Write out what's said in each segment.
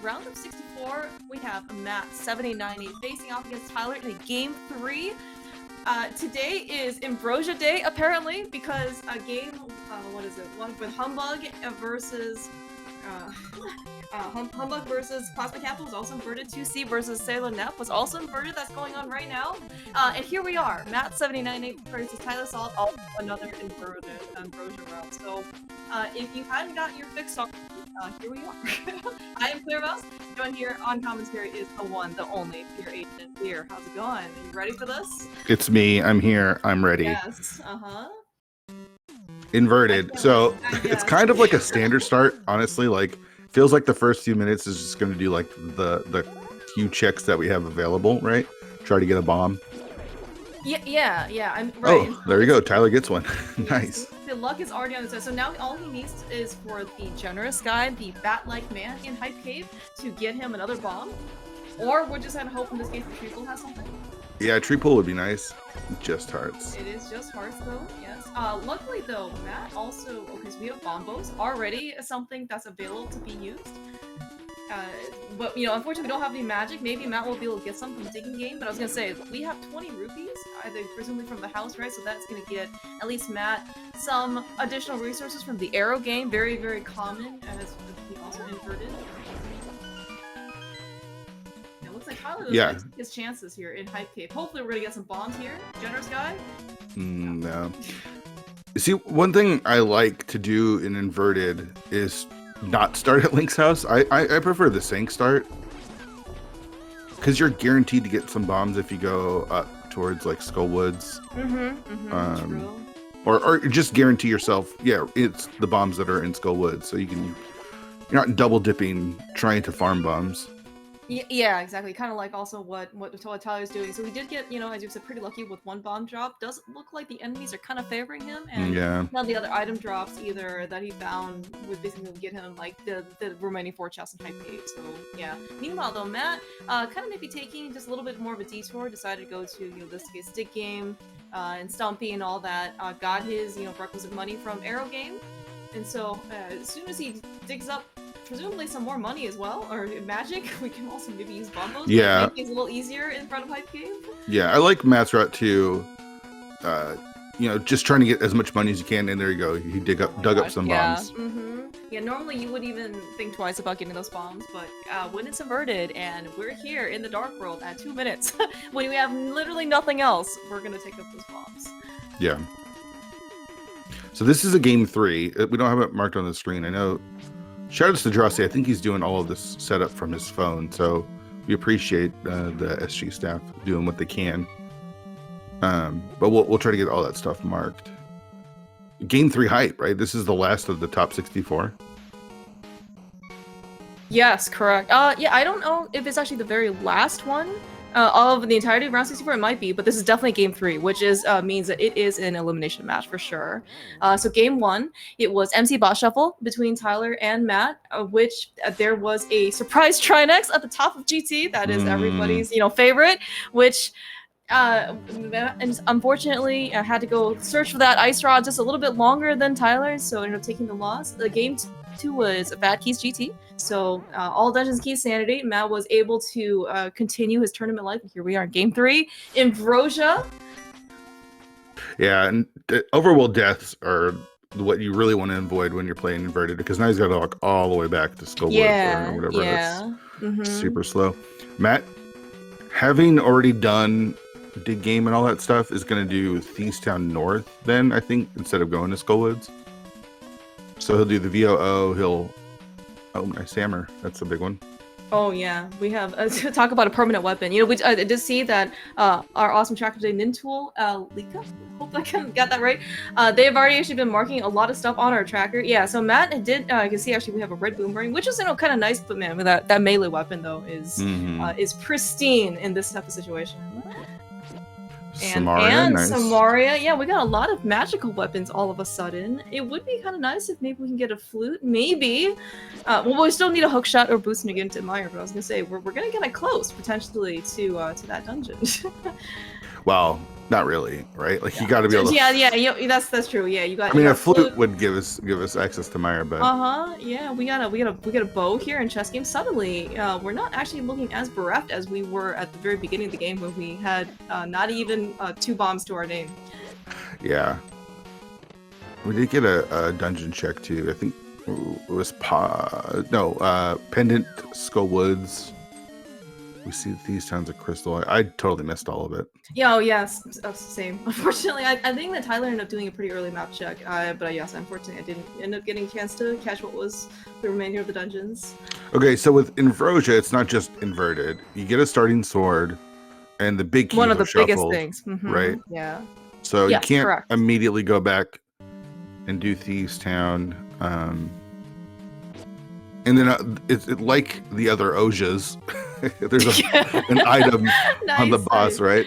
round of 64, we have matt7898 facing off against Tyler in a game 3. Today is Ambrosia Day, apparently, because a game, one with Humbug versus Humbug versus Plasma Capital was also inverted. 2C versus Sailor Nep was also inverted. That's going on right now. And here we are, matt7898 versus Tylersalt, also another inverted Ambrosia round. So if you hadn't got your fix on, here we are. I am Clear Mouse. Joined here on commentary is the one, the only, Fear Agent Fear. How's it going? Are you ready for this? It's me. I'm here. I'm ready. Yes. Inverted. So it's kind of like a standard start, honestly. Like, feels like the first few minutes is just going to do like the few checks that we have available, right? Try to get a bomb. Yeah. I'm right. Oh, there you go. Tyler gets one. Nice. The luck is already on his side. So now all he needs is for the generous guy, the bat-like man in Hype Cave, to get him another bomb. Or we're just gonna hope in this case the tree pool has something. Yeah, tree pool would be nice. Just hearts. It is just hearts though, yes. Luckily though, Matt also, okay, so we have bombos already, something that's available to be used. But, you know, unfortunately we don't have any magic. Maybe Matt will be able to get some from Digging Game, but I was gonna say, we have 20 rupees, either presumably from the house, right? So that's gonna get, at least Matt, some additional resources from the Arrow game. Very, very common, as he also inverted. It looks like Tyler likes his chances here in Hype Cave. Hopefully we're gonna get some bombs here. Generous guy? No. See, one thing I like to do in inverted is not start at Link's house. I prefer the Sank start, because you're guaranteed to get some bombs if you go up towards like Skull Woods. True. Or just guarantee yourself, it's the bombs that are in Skull Woods, so you're not double dipping trying to farm bombs. Yeah, exactly. Kind of like also what Tyler's doing. So we did get, you know, as you said, pretty lucky with one bomb drop. Does look like the enemies are kind of favoring him, and now the other item drops either that he found would basically get him like the remaining 4 chests in Hype Cave. So yeah. Meanwhile though, Matt kind of maybe taking just a little bit more of a detour, decided to go to, you know, this case Stick Game and Stumpy and all that. Got his, you know, requisite money from Arrow Game, and so as soon as he digs up presumably some more money as well, or magic, we can also maybe use bombos. Yeah, make things a little easier in front of Hype Cave. Yeah, I like Matt's route too. You know, just trying to get as much money as you can, and there you go. You dug up some bombs. Yeah, normally you wouldn't even think twice about getting those bombs, but when it's inverted and we're here in the Dark World at 2 minutes, when we have literally nothing else, we're gonna take up those bombs. Yeah. So this is a game 3. We don't have it marked on the screen. I know. Shout out to Drossi. I think he's doing all of this setup from his phone, so we appreciate the SG staff doing what they can. But we'll try to get all that stuff marked. Game 3 hype, right? This is the last of the top 64. Yes, correct. Yeah, I don't know if it's actually the very last one of the entirety of round 64. It might be, but this is definitely game 3, which is means that it is an elimination match for sure. So game 1, it was MC Bot Shuffle between Tyler and Matt, which there was a surprise Trinex at the top of GT. That is everybody's, you know, favorite, which and unfortunately I had to go search for that ice rod just a little bit longer than Tyler, so I ended up taking the loss. The game 2 was Bad Keys GT, so all Dungeons Keys Sanity. Matt was able to continue his tournament life, and here we are in game 3. Ambrosia. Yeah, and Overworld deaths are what you really want to avoid when you're playing inverted, because now he's got to walk all the way back to Skull Woods or whatever. It's super slow. Matt, having already done Dig Game and all that stuff, is going to do Thiestown North then, I think, instead of going to Skull Woods. So he'll do the VOO, oh, nice hammer. That's a big one. Oh yeah, we have to talk about a permanent weapon. You know, we did see that our awesome tracker today, Nintool, Lika, hope I got that right. They've already actually been marking a lot of stuff on our tracker. Yeah, so Matt did, you can see actually we have a red boomerang, which is, you know, kind of nice, but man, with that melee weapon though is pristine in this type of situation. And nice. Samaria, yeah, we got a lot of magical weapons all of a sudden. It would be kind of nice if maybe we can get a flute, maybe. Well, we still need a hook shot or boost to get into Admire, but I was gonna say we're gonna get close potentially to that dungeon. Wow, Not really, right? Like you got to be able to. Yeah. That's true. Yeah, you got. I mean, a flute would give us access to Meyer, but. Yeah, we got a bow here in chess games. Suddenly, we're not actually looking as bereft as we were at the very beginning of the game when we had not even 2 bombs to our name. Yeah. We did get a dungeon check too. I think it was Pendant Skull Woods. We see these tons of crystal. I totally missed all of it. Yeah, yes, same. Unfortunately, I think that Tyler ended up doing a pretty early map check, but yes, unfortunately, I didn't end up getting a chance to catch what was the remainder of the dungeons. Okay, so with Inversia, it's not just inverted. You get a starting sword, and the big keys one of the biggest shuffled, things, right? Yeah. So you can't correct. immediately go back and do Thieves Town. And then it's like the other Ojas. There's an item nice, on the boss, right?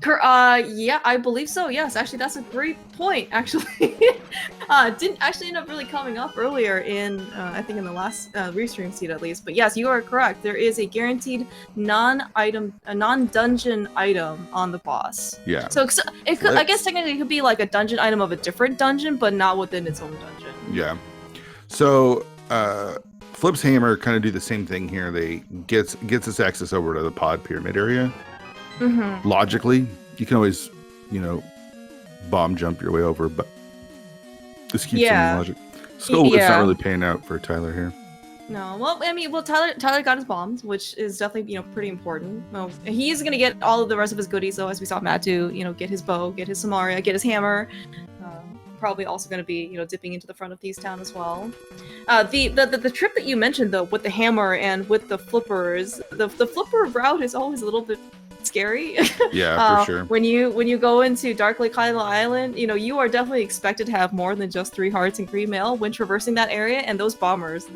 Yeah, I believe so. Yes, actually, that's a great point. Actually, didn't actually end up really coming up earlier in I think in the last restream seed at least. But yes, you are correct. There is a guaranteed non-dungeon item on the boss. Yeah. So it could, I guess technically it could be like a dungeon item of a different dungeon, but not within its own dungeon. Yeah. So Flip's hammer kind of do the same thing here. They gets us access over to the pod pyramid area. Logically, you can always, bomb jump your way over, but this keeps some logic. Skullwood's not really paying out for Tyler here. No, well, I mean, Tyler got his bombs, which is definitely, pretty important. Well, he's gonna get all of the rest of his goodies, though, as we saw Matt do. Get his bow, get his Samaria, get his hammer. Probably also going to be, dipping into the front of Thieves Town as well. The trip that you mentioned, though, with the hammer and with the flippers, the flipper route is always a little bit scary. Yeah, for sure. When you go into Dark Lake Island, you are definitely expected to have more than just 3 hearts and green mail when traversing that area, and those bombers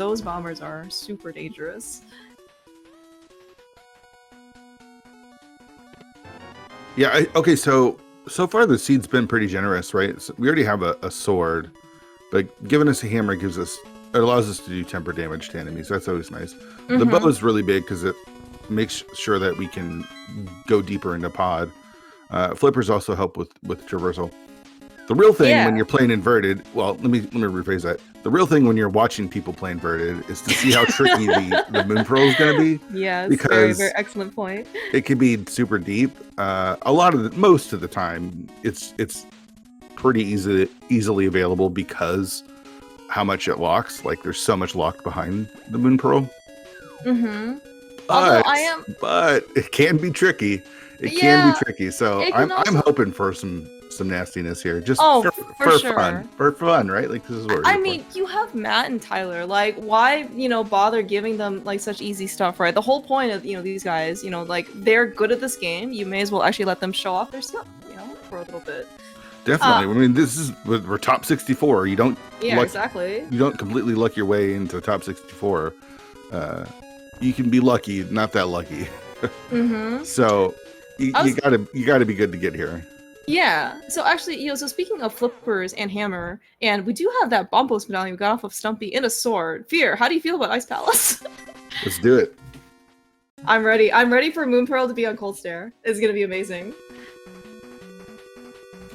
are super dangerous. Yeah, okay, so far the seed's been pretty generous, right? So we already have a sword, but giving us a hammer allows us to do temper damage to enemies. That's always nice. The bow is really big because it makes sure that we can go deeper into pod. Flippers also help with traversal. The real thing when you're playing inverted, well, let me rephrase that. The real thing when you're watching people play inverted is to see how tricky the moon pearl is going to be. Yes, because very, very excellent point. It can be super deep. Most of the time, it's pretty easily available because how much it locks. Like there's so much locked behind the moon pearl. But it can be tricky. It can be tricky. So I'm hoping for some nastiness here, just for sure. fun, right? Like this is what I mean, you have Matt and Tyler. Like, why bother giving them like such easy stuff, right? The whole point of these guys, like they're good at this game. You may as well actually let them show off their stuff, for a little bit. Definitely. I mean, we're top 64. You don't. Yeah, exactly. You don't completely luck your way into top 64. You can be lucky, not that lucky. So you gotta be good to get here. Yeah. So actually, so speaking of flippers and hammer, and we do have that bomb post medallion we got off of Stumpy in a sword. Fear, how do you feel about Ice Palace? Let's do it. I'm ready. I'm ready for Moon Pearl to be on Cold Stare. It's gonna be amazing.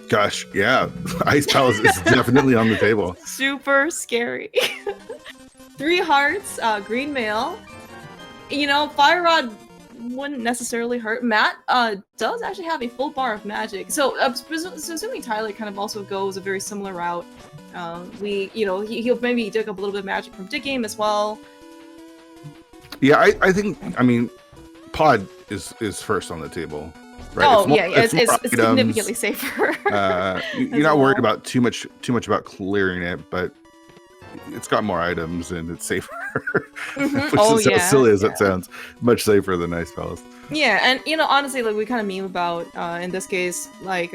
Gosh, yeah. Ice Palace is definitely on the table. Super scary. 3 hearts, green mail. Fire Rod wouldn't necessarily hurt. Matt does actually have a full bar of magic, so assuming Tyler kind of also goes a very similar route, he'll maybe dig up a little bit of magic from Dig Game as well. Yeah, I think pod is first on the table, right? Oh, it's significantly safer. You're not worried about too much about clearing it, but it's got more items and it's safer. Which is as silly as it sounds, much safer than Ice Palace. Yeah, and honestly, like we kind of meme about in this case, like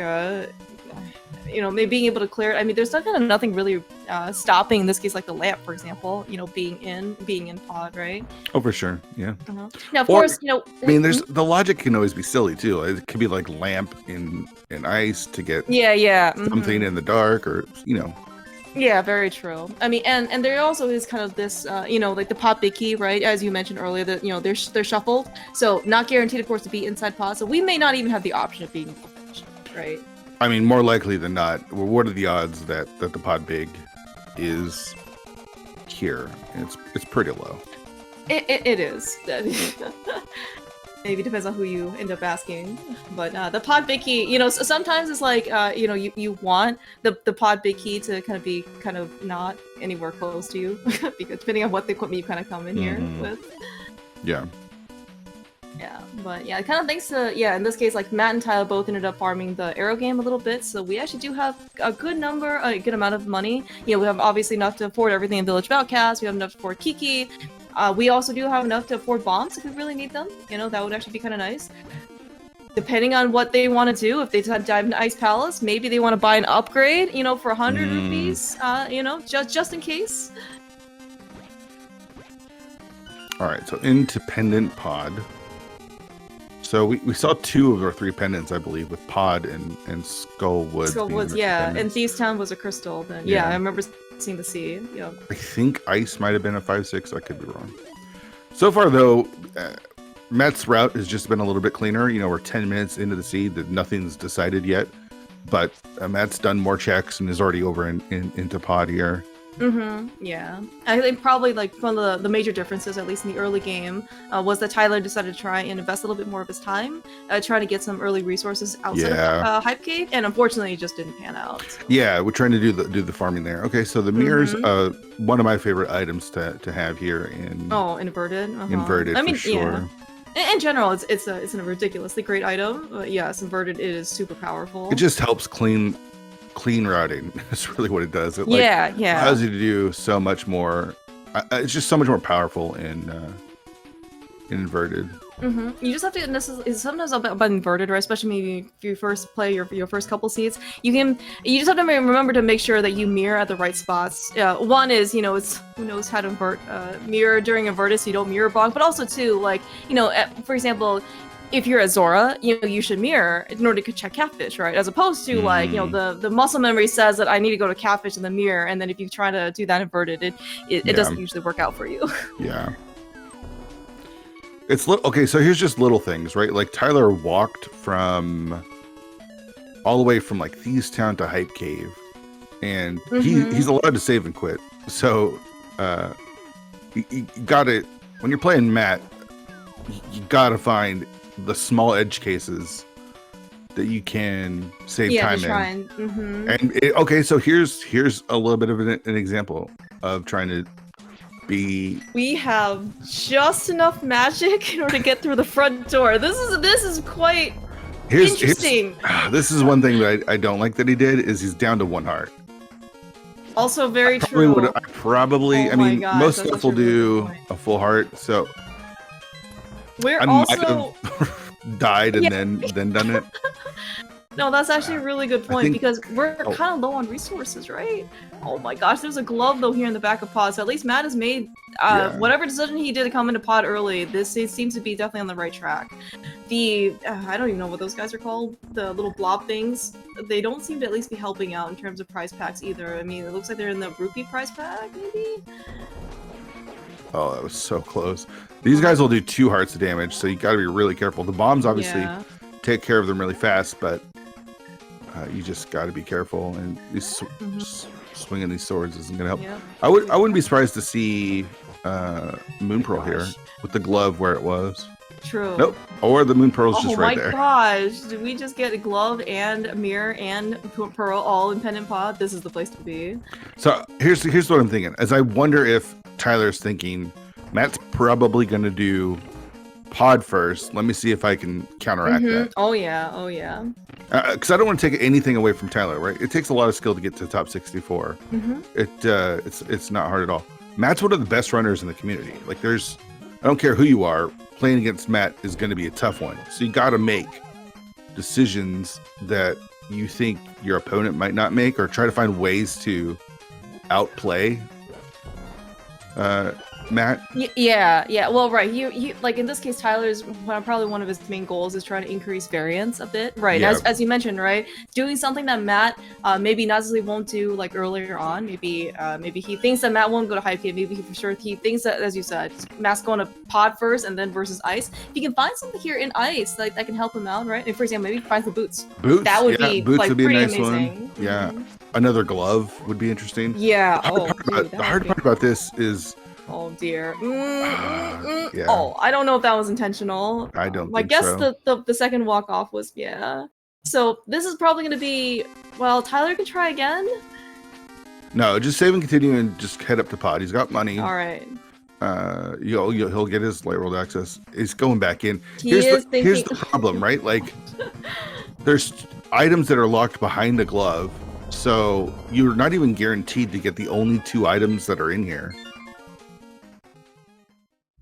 maybe being able to clear it. I mean, there's kind of nothing really stopping in this case, like the lamp, for example. Being in pod, right? Oh, for sure, yeah. Now, of course, I mean, there's the logic can always be silly too. It could be like lamp in ice to get something in the dark, or Yeah, very true. I mean, and there also is kind of this, like the pod big key, right? As you mentioned earlier, that they're shuffled, so not guaranteed, of course, to be inside pod. So we may not even have the option of being able to finish. right? I mean, more likely than not. What are the odds that the pod big is here? It's pretty low. It is. Maybe depends on who you end up asking, but the pod big key, you know, sometimes it's like, you know, you want the pod big key to be not anywhere close to you, because depending on what the equipment you kind of come in here with. Yeah. Yeah, but yeah, kind of thanks to, in this case, like Matt and Tyler both ended up farming the arrow game a little bit, so we actually do have a good amount of money. You know, we have obviously enough to afford everything in Village of Outcasts, we have enough to afford Kiki. We also do have enough to afford bombs if we really need them. You know, that would actually be kind of nice. Depending on what they want to do, if they decide to dive into Ice Palace, maybe they want to buy an upgrade, you know, for 100 rupees, you know, just in case. Alright, so independent pod. So we saw 2 of our 3 pendants, I believe, with pod and Skullwoods. Skullwoods, yeah, and Thieves Town was a crystal. Then yeah, I remember seeing the sea. Yeah. I think Ice might have been a 5/6. I could be wrong. So far, though, Matt's route has just been a little bit cleaner. You know, we're 10 minutes into the sea, that nothing's decided yet, but Matt's done more checks and is already over into pod here. Yeah. I think probably like one of the major differences, at least in the early game, was that Tyler decided to try and invest a little bit more of his time, try to get some early resources outside of Hype Cave, and unfortunately it just didn't pan out. So. Yeah, we're trying to do the farming there. Okay, so the mirrors, one of my favorite items to have here in inverted. Inverted, I mean, for sure. Yeah. In general, it's a ridiculously great item. But yes, inverted is super powerful. It just helps clean routing. That's really what it does. It allows you to do so much more. It's just so much more powerful in inverted. You just have to sometimes about inverted, right? Especially maybe if you first play your first couple seeds, you just have to remember to make sure that you mirror at the right spots. One is, you know, it's who knows how to invert mirror during inverted, so you don't mirror bonk. But also too, like, you know, for example, if you're at Zora, you know, you should mirror in order to check catfish, right? As opposed to like, you know, the muscle memory says that I need to go to catfish in the mirror, and then if you try to do that inverted, it doesn't usually work out for you. Yeah. It's okay, so here's just little things, right? Like Tyler walked all the way from like Thieves Town to Hype Cave, and he's allowed to save and quit. So you gotta, when you're playing Matt, you gotta find the small edge cases that you can save time in. And okay, so here's a little bit of an example of trying to be. We have just enough magic in order to get through the front door. This is quite interesting. This is one thing that I don't like that he did, is he's down to 1 heart. Also very true. I mean, most stuff will do a full heart, so I might have died and then done it. No, that's actually a really good point, because we're kind of low on resources, right? Oh my gosh, there's a glove though here in the back of pod, so at least Matt has made whatever decision he did to come into pod early. This seems to be definitely on the right track. I don't even know what those guys are called, the little blob things. They don't seem to at least be helping out in terms of prize packs either. I mean, it looks like they're in the rupee prize pack, maybe? Oh, that was so close. These guys will do 2 hearts of damage, so you gotta be really careful. The bombs obviously take care of them really fast, but you just gotta be careful. And these swinging these swords isn't gonna help. Yeah. I wouldn't be surprised to see Moon Pearl here with the glove where it was. True. Nope. Or the Moon Pearl's just right there. Oh my gosh! Did we just get a glove and a mirror and Pearl all in pendant pod? This is the place to be. So here's what I'm thinking. As I wonder if Tyler's thinking, Matt's probably gonna do pod first. Let me see if I can counteract that. Oh yeah. Because I don't want to take anything away from Tyler, right? It takes a lot of skill to get to top 64. It's not hard at all. Matt's one of the best runners in the community. Like, I don't care who you are, playing against Matt is going to be a tough one. So you got to make decisions that you think your opponent might not make, or try to find ways to outplay Matt? Yeah. Well, right. He like in this case, Tyler's probably one of his main goals is trying to increase variance a bit, right? Yeah. As you mentioned, right, doing something that Matt maybe not necessarily won't do like earlier on. Maybe he thinks that Matt won't go to high PA. Maybe he thinks that, as you said, Matt's going to pod first and then versus ice. If he can find something here in ice like that can help him out, right? And for example, maybe he finds the boots. That would be boots like would be pretty a nice amazing. one. Yeah. Another glove would be interesting. Yeah. The hard part about this is. Oh dear. Yeah. Oh, I don't know if that was intentional. I don't think I guess so. the second walk off was, yeah. So this is probably going to be, well, Tyler can try again. No, just save and continue and just head up to pod. He's got money. All right. He'll get his light world access. He's going back in. Here's the problem, right? Like, there's items that are locked behind a glove, so you're not even guaranteed to get the only 2 items that are in here.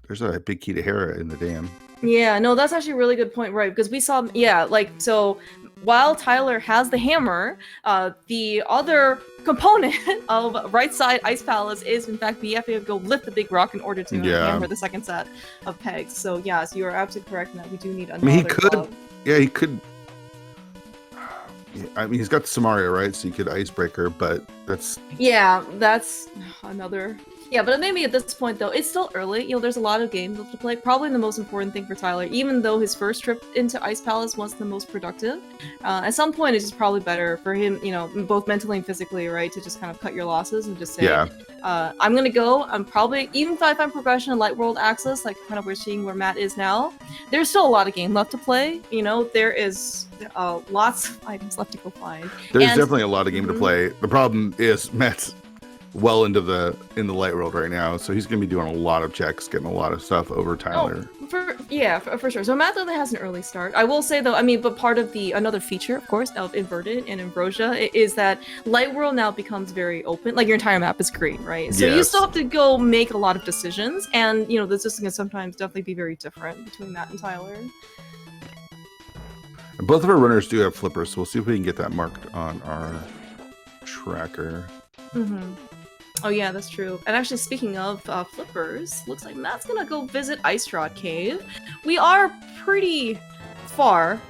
There's a big key to Hera in the dam. Yeah, no, that's actually a really good point, right? Because we saw, yeah, like, so while Tyler has the hammer, the other component of right side Ice Palace is, in fact, you have to go lift the big rock in order to hammer the second set of pegs. So, yes, you are absolutely correct in that we do need another he could. glove. Yeah, he could. I mean, he's got Samaria, right? So you could Icebreaker, but that's... Yeah, that's another... Yeah, but maybe at this point, though, it's still early. You know, there's a lot of games left to play. Probably the most important thing for Tyler, even though his first trip into Ice Palace wasn't the most productive, at some point it's just probably better for him, you know, both mentally and physically, right, to just kind of cut your losses and just say, I'm gonna go. I'm probably, even if I find progression in Light World Access, like kind of we're seeing where Matt is now, there's still a lot of game left to play. You know, there is lots of items left to go find. There's definitely a lot of game to play. The problem is Matt's well in the light world right now, so he's gonna be doing a lot of checks, getting a lot of stuff over Tyler. For sure. So Matt definitely has an early start. I will say though, I mean, but part of another feature, of course, of Inverted and Ambrosia is that Light World now becomes very open. Like your entire map is green, right? So you still have to go make a lot of decisions, and you know this is gonna sometimes definitely be very different between Matt and Tyler. And both of our runners do have flippers, so we'll see if we can get that marked on our tracker. Oh yeah, that's true. And actually, speaking of flippers, looks like Matt's gonna go visit Ice Rod Cave. We are pretty far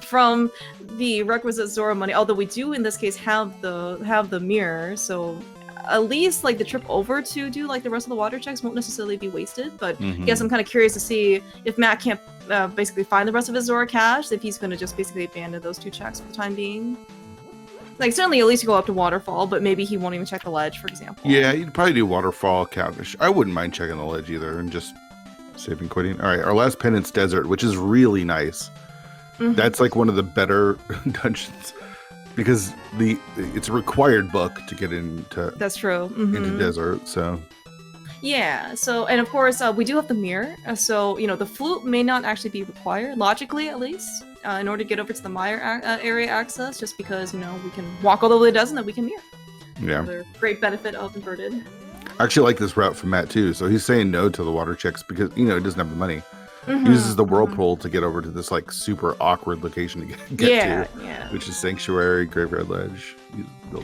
from the requisite Zora money, although we do in this case have the mirror, so at least like the trip over to do like the rest of the water checks won't necessarily be wasted. But I guess I'm kind of curious to see if Matt can't basically find the rest of his Zora cache, if he's gonna just basically abandon those 2 checks for the time being. Like, certainly at least go up to Waterfall, but maybe he won't even check the ledge, for example. Yeah, you'd probably do Waterfall, Catfish. I wouldn't mind checking the ledge either and just saving quitting. All right, our last penance, Desert, which is really nice. That's like one of the better dungeons because it's a required book to get into. That's true. Into Desert, so. Yeah, so, and of course, we do have the mirror, so, you know, the flute may not actually be required, logically at least, in order to get over to the Mire area access, just because, you know, we can walk all over the desert and we can mirror. Yeah. Another great benefit of Inverted. I actually like this route from Matt, too, so he's saying no to the water checks because, you know, he doesn't have the money. He uses the whirlpool to get over to this, like, super awkward location to get to, which is Sanctuary, Graveyard Ledge.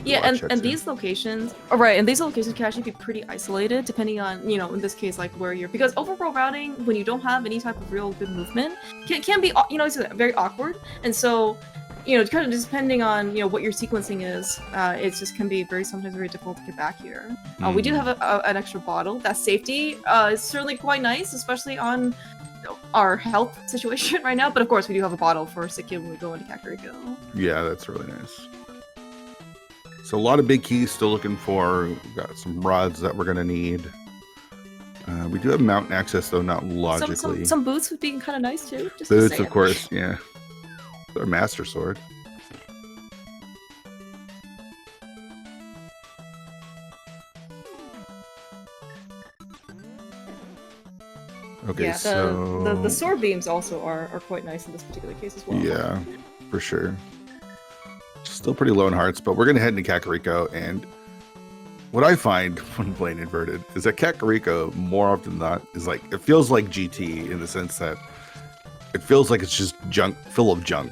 And these locations, and these locations can actually be pretty isolated depending on, you know, in this case, like where you're, because overworld routing, when you don't have any type of real good movement, can be, you know, it's very awkward. And so, you know, kind of just depending on, you know, what your sequencing is, it just can be sometimes very difficult to get back here. We do have an extra bottle. That safety is certainly quite nice, especially on our health situation right now. But of course, we do have a bottle for Sikkim when we go into Kakariko. Yeah, that's really nice. So a lot of big keys still looking for. We've got some rods that we're gonna need. We do have mountain access though, not logically. Some boots would be kind of nice too. Just boots, of course, yeah. Our master sword. Okay, yeah, so the sword beams also are quite nice in this particular case as well. Yeah, for sure. Still pretty low in hearts, but we're gonna head into Kakariko, and what I find when playing Inverted is that Kakariko more often than not is like, it feels like GT in the sense that it feels like it's just junk, full of junk.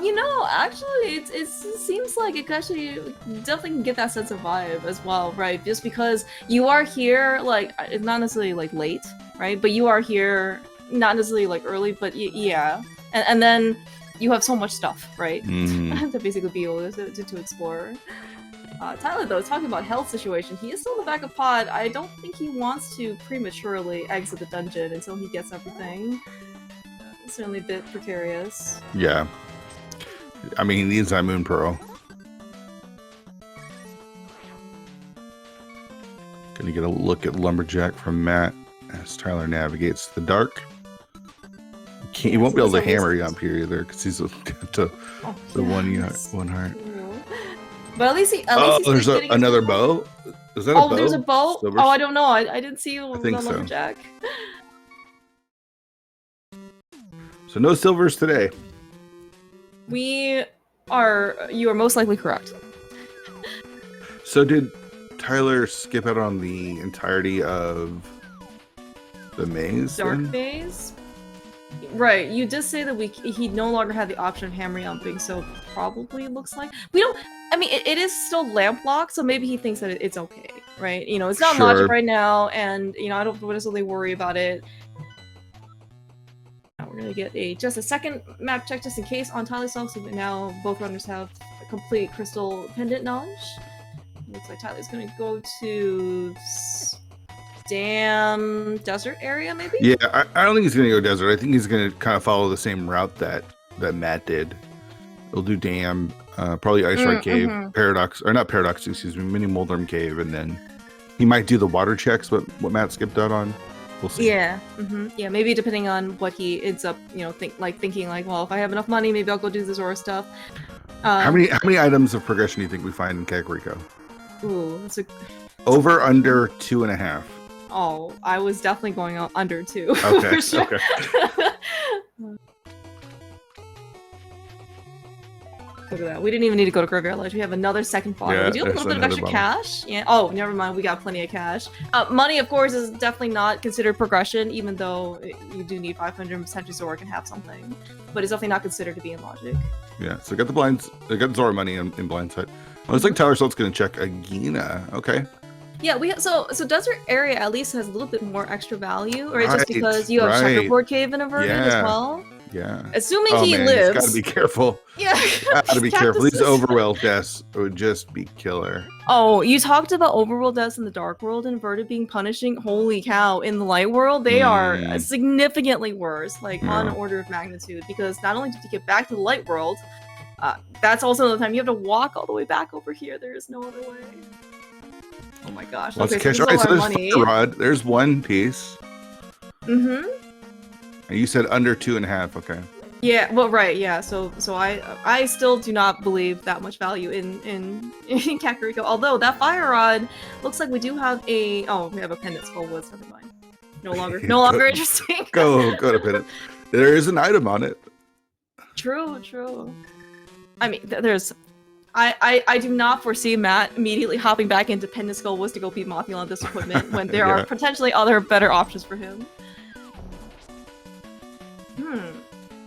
You know, actually, it seems like it actually definitely can get that sense of vibe as well, right? Just because you are here, like, it's not necessarily like late, right? But you are here, not necessarily like early, but yeah, and then you have so much stuff, right? To basically be able to explore. Tyler, though, talking about health situation, he is still in the back of pod. I don't think he wants to prematurely exit the dungeon until he gets everything. Certainly a bit precarious. Yeah. I mean, he needs that Moon Pearl. Gonna get a look at Lumberjack from Matt as Tyler navigates the dark. He won't be able to hammer you up here either because he's to the one heart. But at least he's there's another bow. Is that a bow? There's a bow. Silver? Oh, I don't know. I didn't see the Lumberjack. So no silvers today. You are most likely correct. So did Tyler skip out on the entirety of the maze? Dark maze? Right, you did say that he no longer had the option of hammer jumping, so probably looks like we don't. I mean, it is still lamp locked, so maybe he thinks that it's okay, right? You know, it's not logic right now, and you know, I don't necessarily worry about it. Now we're gonna get just a second map check just in case on Tylersalt, so that now both runners have a complete crystal pendant knowledge. Looks like Tyler's gonna go to Dam desert area, maybe? Yeah, I don't think he's gonna go desert. I think he's gonna kind of follow the same route that Matt did. He'll do Dam, probably Ice Ride Cave, Paradox, or not Paradox, excuse me, Mini Moldrum Cave, and then he might do the water checks, what Matt skipped out on. We'll see. Yeah, yeah, maybe depending on what he ends up, you know, thinking like, well, if I have enough money, maybe I'll go do the Zora stuff. How many items of progression do you think we find in Kakariko? Ooh, that's over under 2.5. Oh, I was definitely going under 2. Okay, for sure. Okay. Look at that. We didn't even need to go to Graveyard Lodge. We have another second bottle. Yeah, We do have a little bit of extra cash. Yeah. Oh, never mind. We got plenty of cash. Money, of course, is definitely not considered progression, even though you do need 500 potentially Zora can have something. But it's definitely not considered to be in logic. Yeah, so I got the blinds. I got Zora money in Blindsight. Oh, it's like Tylersalt's gonna check Agina. Okay. Yeah, so Desert Area at least has a little bit more extra value, right? Just because you have Checkerboard Cave and Inverted as well. Yeah. Assuming he lives. He's gotta be careful. Yeah. Gotta be careful. These Overworld deaths would just be killer. Oh, you talked about Overworld deaths in the Dark World and Inverted being punishing. Holy cow! In the Light World, they are significantly worse, like on an order of magnitude. Because not only did you get back to the Light World, that's also another time you have to walk all the way back over here. There is no other way. Oh my gosh. Lots of cash. All right, so there's Fire Rod. There's one piece. And you said under 2.5. Okay. Yeah. Well, right. Yeah. So I still do not believe that much value in Kakariko. Although that Fire Rod looks like we do have we have a pendant skull woods. Never mind. No longer interesting. go to pendant. There is an item on it. True. I mean, there's. I do not foresee Matt immediately hopping back into Pendant Skull Woods to go beat Mothula on this equipment when there are potentially other better options for him.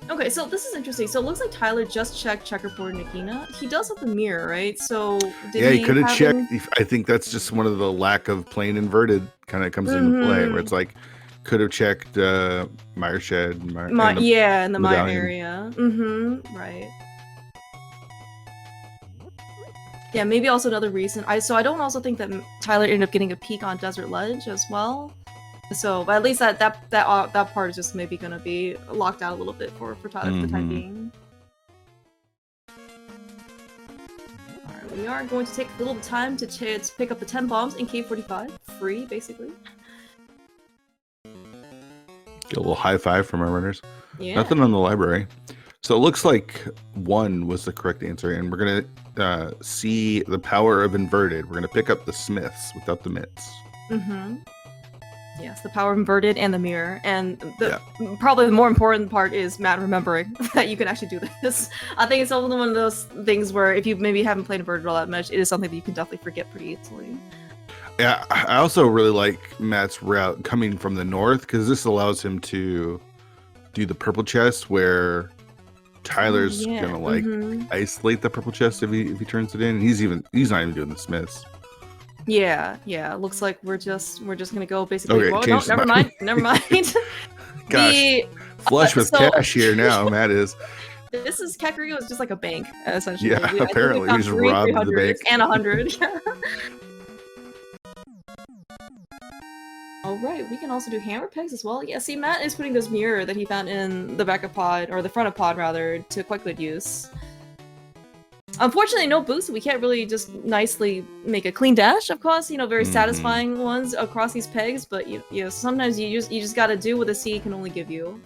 Okay, so this is interesting. So it looks like Tyler just checked Checkerboard and Agina. He does have the mirror, right? So he could have checked. I think that's just one of the lack of playing Inverted kind of comes into play, where it's like could have checked Mire Shed and the Mire area. Right. Yeah, maybe also another reason. I don't also think that Tyler ended up getting a peek on Desert Ledge as well. So, but at least that part is just maybe gonna be locked out a little bit for Tyler for the time being. Alright, we are going to take a little time to pick up the 10 bombs in K45. Free, basically. Get a little high five from our runners. Yeah. Nothing on the library. So it looks like 1 was the correct answer, and we're gonna see the power of Inverted. We're gonna pick up the Smiths without the mitts. Yes, the power of Inverted and the mirror, and probably the more important part is Matt remembering that you can actually do this. I think it's also one of those things where if you maybe haven't played Inverted all that much, it is something that you can definitely forget pretty easily. Yeah, I also really like Matt's route coming from the north because this allows him to do the purple chest where Tyler's gonna like isolate the purple chest if he turns it in. He's not even doing the smiths. Yeah, looks like we're just gonna go basically. Okay, no, never mind. Gosh, flush with cash here now. Matt is. This is Kakariko is just like a bank essentially. Yeah, apparently we just robbed the bank and 100. All right, we can also do hammer pegs as well. Yeah, see, Matt is putting this mirror that he found in the back of pod, or the front of pod rather, to quite good use. Unfortunately, no boost. We can't really just nicely make a clean dash. Of course, very satisfying ones across these pegs. But sometimes you just gotta do what the sea can only give you.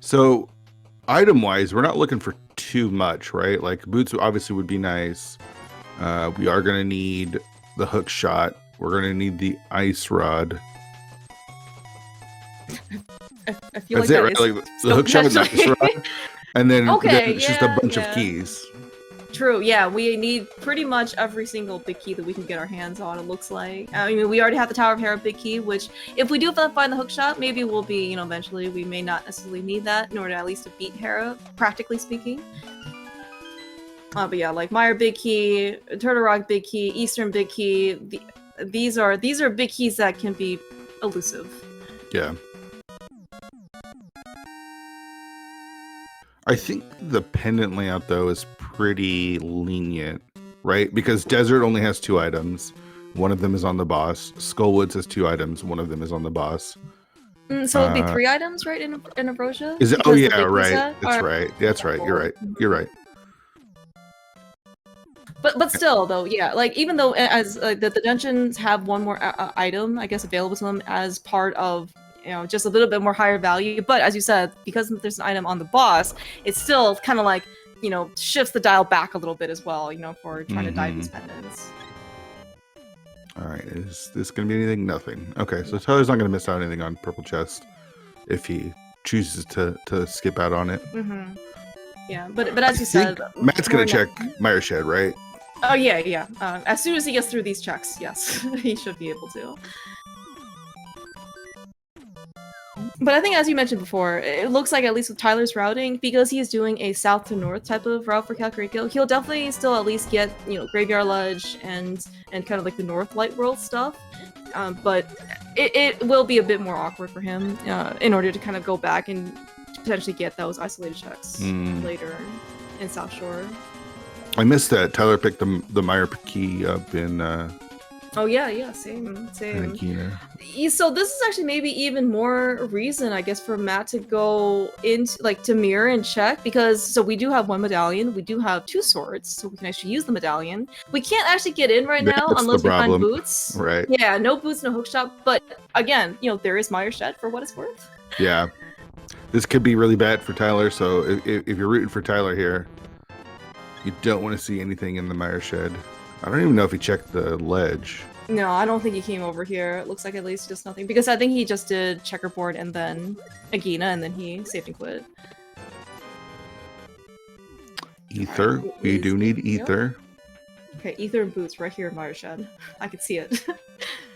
So, item-wise, we're not looking for too much, right? Like boots obviously would be nice. We are gonna need the hook shot. We're gonna need the ice rod. I feel that's like it, right? Like the hook shot and the ice rod, and then it's just a bunch of keys. True. Yeah, we need pretty much every single big key that we can get our hands on. It looks like. I mean, we already have the Tower of Hera big key, which if we do find the hook shot, maybe we'll be, eventually we may not necessarily need that in order at least to beat Hera, practically speaking. But yeah, like Meyer big key, Turtle Rock big key, Eastern big key. These are big keys that can be elusive. Yeah. I think the pendant layout though is pretty lenient, right? Because Desert only has 2 items. One of them is on the boss. Skullwoods has 2 items. One of them is on the boss. So it'd be 3 items, right? In Ambrosia? Is it? Oh yeah, right. That's right. That's right. You're right. You're right. But still, though, yeah, like even though as the dungeons have one more item, I guess, available to them as part of just a little bit more higher value. But as you said, because there's an item on the boss, it's still kind of like shifts the dial back a little bit as well. For trying to dive these pendants. All right, is this gonna be anything? Nothing. Okay, so Tyler's not gonna miss out anything on purple chest if he chooses to skip out on it. Yeah, but as you said, Matt's gonna check Meyer Shed, right? Oh yeah. As soon as he gets through these checks, yes, he should be able to. But I think, as you mentioned before, it looks like at least with Tyler's routing, because he's doing a south to north type of route for Kakariko, he'll definitely still at least get Graveyard Ledge and kind of like the North Light World stuff. But it will be a bit more awkward for him in order to kind of go back and potentially get those isolated checks later in South Shore. I missed that. Tyler picked the Meyer key up in. Oh yeah, same. So this is actually maybe even more reason, I guess, for Matt to go into to mirror and check, because we do have 1 medallion, we do have 2 swords, so we can actually use the medallion. We can't actually get in right now unless we find boots. Right. Yeah, no boots, no hookshot. But again, there is Meyer Shed for what it's worth. Yeah, this could be really bad for Tyler. So if you're rooting for Tyler here, you don't want to see anything in the Meyer Shed. I don't even know if he checked the ledge. No, I don't think he came over here. It looks like at least just nothing. Because I think he just did checkerboard and then Agina, and then he saved and quit. Ether. We do need ether. Okay, ether and boots right here in Meyer Shed. I can see it.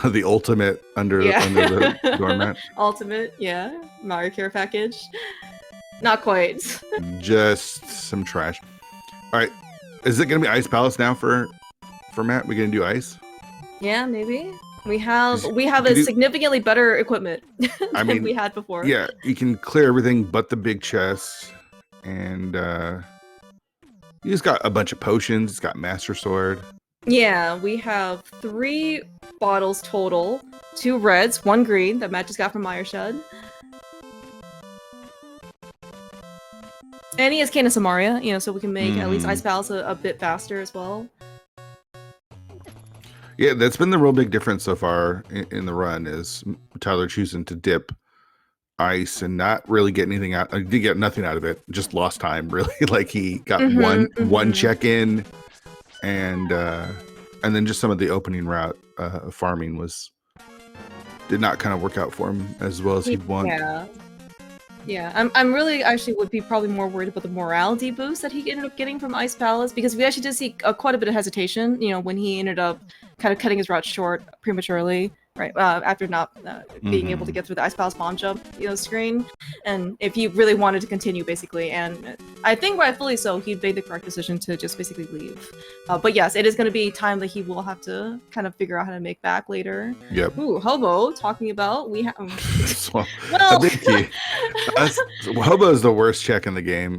The ultimate under the doormat. Ultimate, yeah. Mario care package. Not quite. Just some trash. All right. Is it going to be Ice Palace now for Matt? We going to do ice? Yeah, maybe. We have a significantly better equipment than we had before. Yeah, you can clear everything but the big chest, and you just got a bunch of potions. It's got Master Sword. Yeah, we have 3 bottles total, 2 reds, 1 green that Matt just got from Meyer Shed. And he has Cane of Samaria, so we can make at least Ice Palace a bit faster as well. Yeah, that's been the real big difference so far in the run, is Tyler choosing to dip ice and not really get anything out. He did get nothing out of it, just lost time, really. Like he got one check-in, and then just some of the opening route farming did not kind of work out for him as well as he'd want. Yeah, I'm really actually would be probably more worried about the morality boost that he ended up getting from Ice Palace, because we actually did see quite a bit of hesitation, when he ended up kind of cutting his route short prematurely right? After not being able to get through the Ice Palace bomb jump, screen, and if he really wanted to continue, basically, and I think rightfully so, he made the correct decision to just basically leave. But yes, it is going to be time that he will have to kind of figure out how to make back later. Yep. Ooh, Hobo talking about we have. Well, a big key. Hobo is the worst check in the game.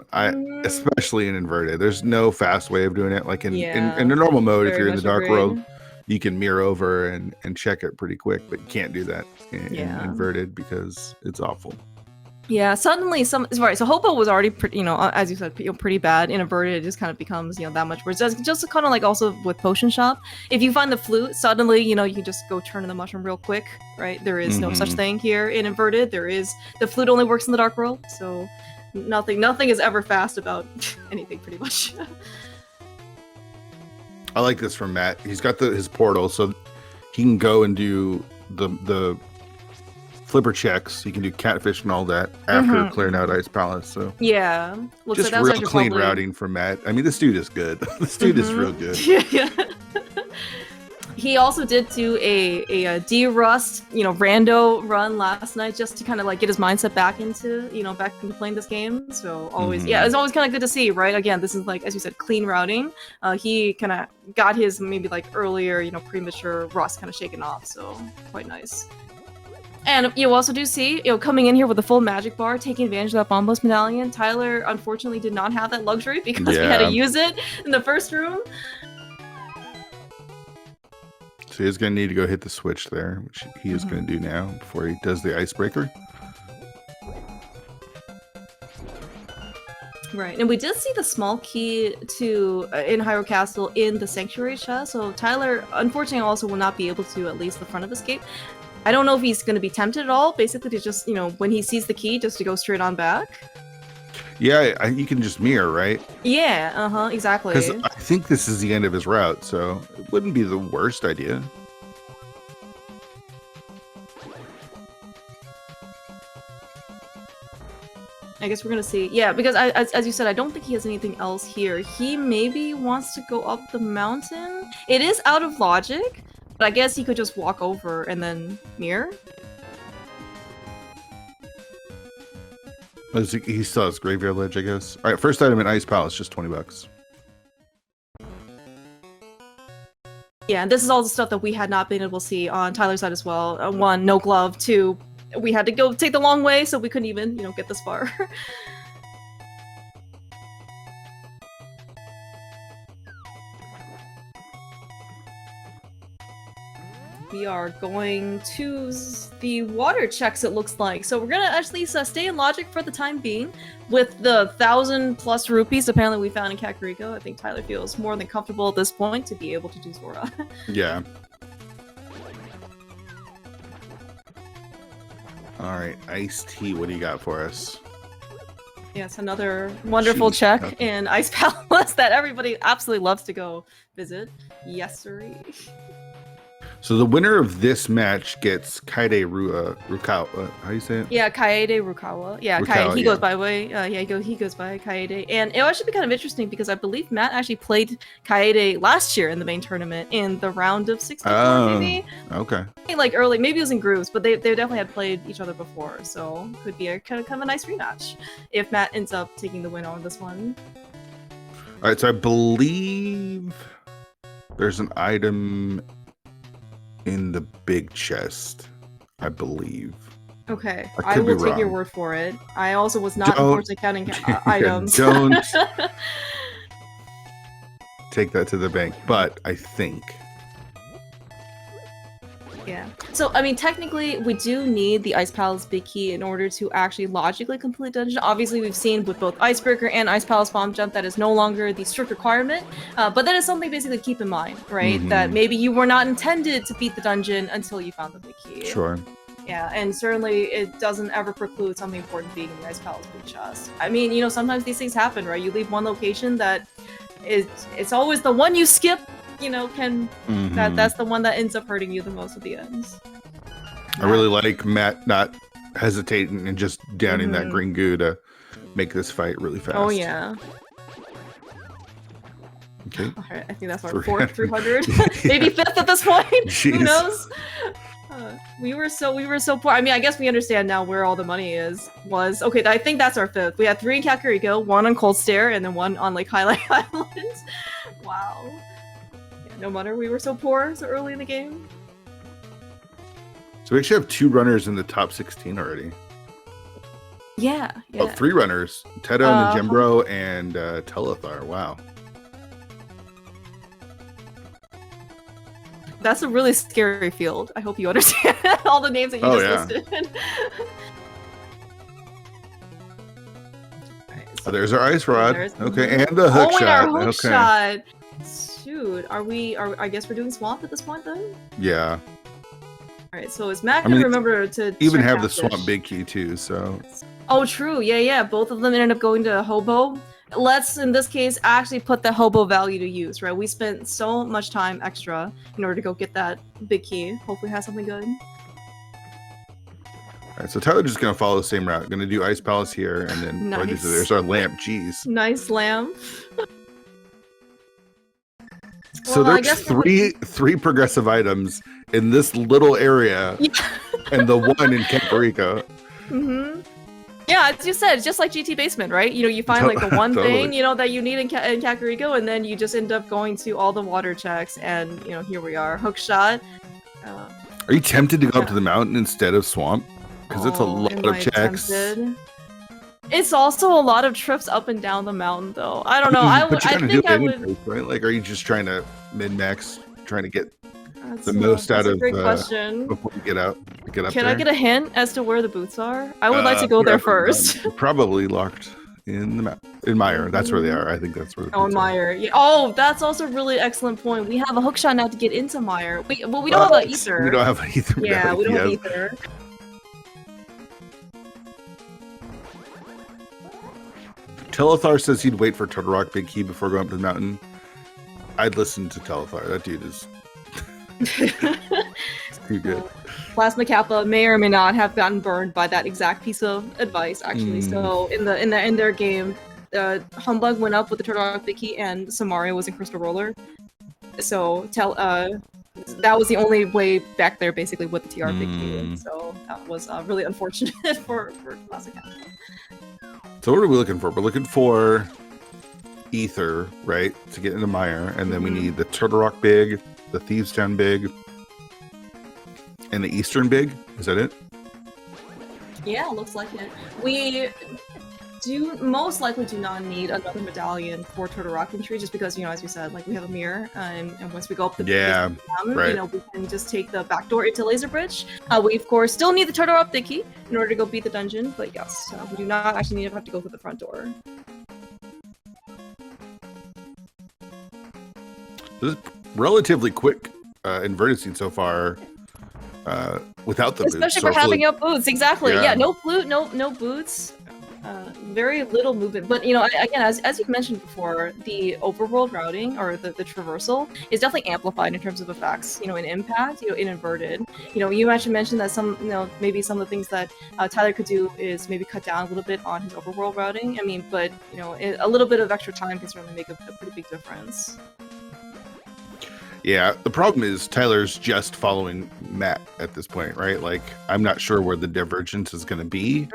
Especially in inverted. There's no fast way of doing it. Like in a normal mode, if you're in the dark world, you can mirror over and check it pretty quick, but you can't do that in inverted because it's awful. Yeah, suddenly so Hobo was already pretty, as you said, pretty bad. In inverted, it just kind of becomes, that much worse. Just kind of like also with Potion Shop. If you find the flute, suddenly, you can just go turn in the mushroom real quick, right? There is no such thing here in inverted. The flute only works in the dark world, so nothing is ever fast about anything, pretty much. I like this from Matt. He's got his portal, so he can go and do the flipper checks. He can do catfish and all that after clearing out Ice Palace. So yeah, just real clean routing from Matt. I mean, this dude is good. This dude is real good. Yeah. He also did do a D-Rust, rando run last night just to kind of like get his mindset back into playing this game. So always, it's always kind of good to see, right? Again, this is like, as you said, clean routing. He kind of got his maybe like earlier, premature rust kind of shaken off. So quite nice. And you also do see, coming in here with a full magic bar, taking advantage of that Bombos medallion. Tyler, unfortunately, did not have that luxury because we had to use it in the first room. So he's going to need to go hit the switch there, which he is going to do now before he does the icebreaker. Right, and we did see the small key to in Hyrule Castle in the Sanctuary chest, so Tyler, unfortunately, also will not be able to at least the front of escape. I don't know if he's going to be tempted at all, basically to just, when he sees the key, just to go straight on back. Yeah, you can just mirror, right? Yeah, exactly. Because I think this is the end of his route, so it wouldn't be the worst idea. I guess we're gonna see. Yeah, because as you said, I don't think he has anything else here. He maybe wants to go up the mountain. It is out of logic, but I guess he could just walk over and then mirror. He still has Graveyard Ledge, I guess. All right, first item in Ice Palace, just $20. Yeah, and this is all the stuff that we had not been able to see on Tyler's side as well. 1, no glove. 2, we had to go take the long way, so we couldn't even, get this far. We are going to the water checks, it looks like. So we're gonna actually stay in logic for the time being. With the 1,000+ rupees apparently we found in Kakariko, I think Tyler feels more than comfortable at this point to be able to do Zora. Yeah. Alright, Iced Tea, what do you got for us? Yes, another wonderful check in Ice Palace that everybody absolutely loves to go visit. Yes, sirree. So the winner of this match gets Kaede Rukawa. How do you say it? Yeah, Kaede Rukawa. Yeah, Rukawa, he goes by he goes by Kaede. And it'll actually be kind of interesting because I believe Matt actually played Kaede last year in the main tournament in the round of 64, maybe. Okay. Like early, maybe it was in groups, but they definitely had played each other before, so could be a kind of a nice rematch if Matt ends up taking the win on this one. All right, so I believe there's an item in the big chest, I believe. Okay, I will take your word for it. I also was not unfortunately counting items. Don't take that to the bank, but I think. Yeah. So, I mean, technically, we do need the Ice Palace Big Key in order to actually logically complete the dungeon. Obviously, we've seen with both Icebreaker and Ice Palace Bomb Jump that is no longer the strict requirement, but that is something basically to keep in mind, right? That maybe you were not intended to beat the dungeon until you found the Big Key. Sure. Yeah, and certainly it doesn't ever preclude something important being in the Ice Palace Big Chest. I mean, sometimes these things happen, right? You leave one location that it's always the one you skip, that's the one that ends up hurting you the most at the end. I really like Matt not hesitating and just downing that green goo to make this fight really fast. Oh yeah. Okay. All right, I think that's our 4th 300, maybe 5th at this point. Jeez. Who knows? We were so poor. I mean, I guess we understand now where all the money was. Okay, I think that's our fifth. We had 3 in Kakariko, 1 on Cold Stare, and then 1 on like Highlight Island. Wow. Yeah, no wonder we were so poor so early in the game. So we actually have 2 runners in the top 16 already. Yeah. Oh, 3 runners. Tedo, Najembro, and Telethar. Wow. That's a really scary field. I hope you understand all the names that you just listed. So there's our ice rod. Okay, and the hook shot. And our hook shot. Shoot, I guess we're doing swamp at this point then? Yeah. All right, so is Matt gonna remember to even have the swamp big key too? So. Oh, true. Yeah. Both of them ended up going to Hobo. Let's, in this case, actually put the Hobo value to use, right? We spent so much time extra in order to go get that big key. Hopefully has something good. Alright, so Tyler's just going to follow the same route. Going to do Ice Palace here, and then there's our lamp. Jeez. Nice lamp. So there's three progressive items in this little area, and the one in Kakariko. Mm-hmm. Yeah, as you said, it's just like GT Basement, right? You know, you find like the one thing, you know, that you need in Kakariko, and then you just end up going to all the water checks, and, you know, here we are. Hook shot. Are you tempted to go up to the mountain instead of swamp? Because it's a lot of checks. Tempted. It's also a lot of trips up and down the mountain, though. I don't know. I think I would. Right? Like, are you just trying to min-max, trying to get the most out of before you get up Can there? I get a hint as to where the boots are? I would like to go there first. Probably locked in the map. In Mire, that's where they are. I think that's where. In Mire. Yeah. Oh, that's also a really excellent point. We have a hook shot now to get into Mire. We don't have an ether. We don't have an ether. Yeah, we don't have ether. Telethar says he'd wait for Totorock Big Key before going up to the mountain. I'd listen to Telethar. That dude is too good. Plasma Kappa may or may not have gotten burned by that exact piece of advice, actually. So in their game, Humbug went up with the Totorock Big Key, and Samaria was in Crystal Roller. So that was the only way back there, basically, with the TR Big Key. So that was really unfortunate for Plasma Kappa. So what are we looking for? We're looking for ether, right, to get into Mire, and then we need the Totorock Big, the Thieves Town Big, and the Eastern Big. Is that it? Yeah, looks like it. We most likely do not need another medallion for Totorock Entry, just because, you know, as we said, like, we have a mirror, and once we go up the mountain, you know, we can just take the back door into Laser Bridge. We of course still need the Totorock Big Key in order to go beat the dungeon, but yes, we do not actually need to have to go through the front door. This is relatively quick inverted scene so far, without the especially boots. for having up boots. Exactly. Yeah, no flute, no boots. Very little movement, but, you know, again, as you've mentioned before, the overworld routing, or the traversal, is definitely amplified in terms of effects, you know, in impact, you know, in inverted. You know, you actually mentioned that some, you know, maybe some of the things that Tyler could do is maybe cut down a little bit on his overworld routing. I mean, but, you know, a little bit of extra time can certainly make a pretty big difference. Yeah, the problem is Tyler's just following Matt at this point, right? Like, I'm not sure where the divergence is going to be,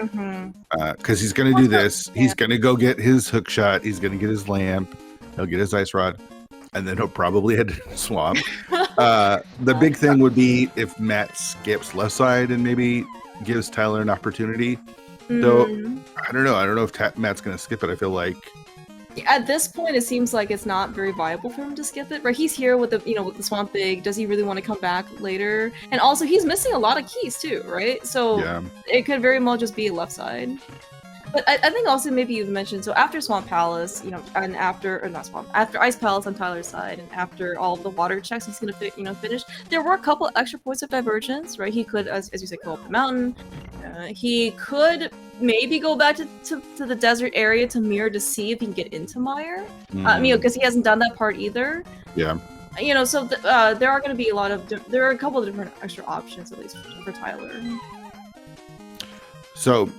because he's going to do this. Yeah. He's going to go get his hook shot. He's going to get his lamp. He'll get his ice rod, and then he'll probably head to the swamp. The big thing would be if Matt skips left side and maybe gives Tyler an opportunity. Though, I don't know. I don't know if Matt's going to skip it. I feel like at this point, it seems like it's not very viable for him to skip it. Right? He's here with the, you know, with the Swamp Big. Does he really want to come back later? And also, he's missing a lot of keys too, right? So it could very well just be left side. But I think also maybe you mentioned, so after Swamp Palace, you know, and after Ice Palace on Tyler's side, and after all the water checks he's gonna finish, there were a couple extra points of divergence, right? He could, as you said, go up the mountain. He could maybe go back to the desert area to Mirror to see if he can get into Mire. You know, because he hasn't done that part either. Yeah. You know, so there are going to be there are a couple of different extra options, at least for Tyler. So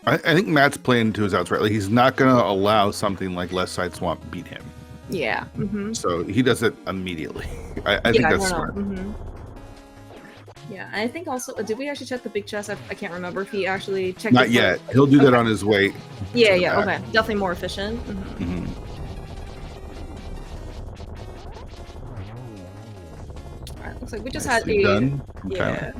I think Matt's playing to his outs, right? Like, he's not going to allow something like Left Side Swamp beat him. Yeah. So he does it immediately. I think that's smart. Yeah, I think also, did we actually check the big chest? I can't remember if he actually checked. Not yet. He'll do that on his way. Yeah, yeah, okay. Definitely more efficient. Alright, looks like we just had a... Yeah.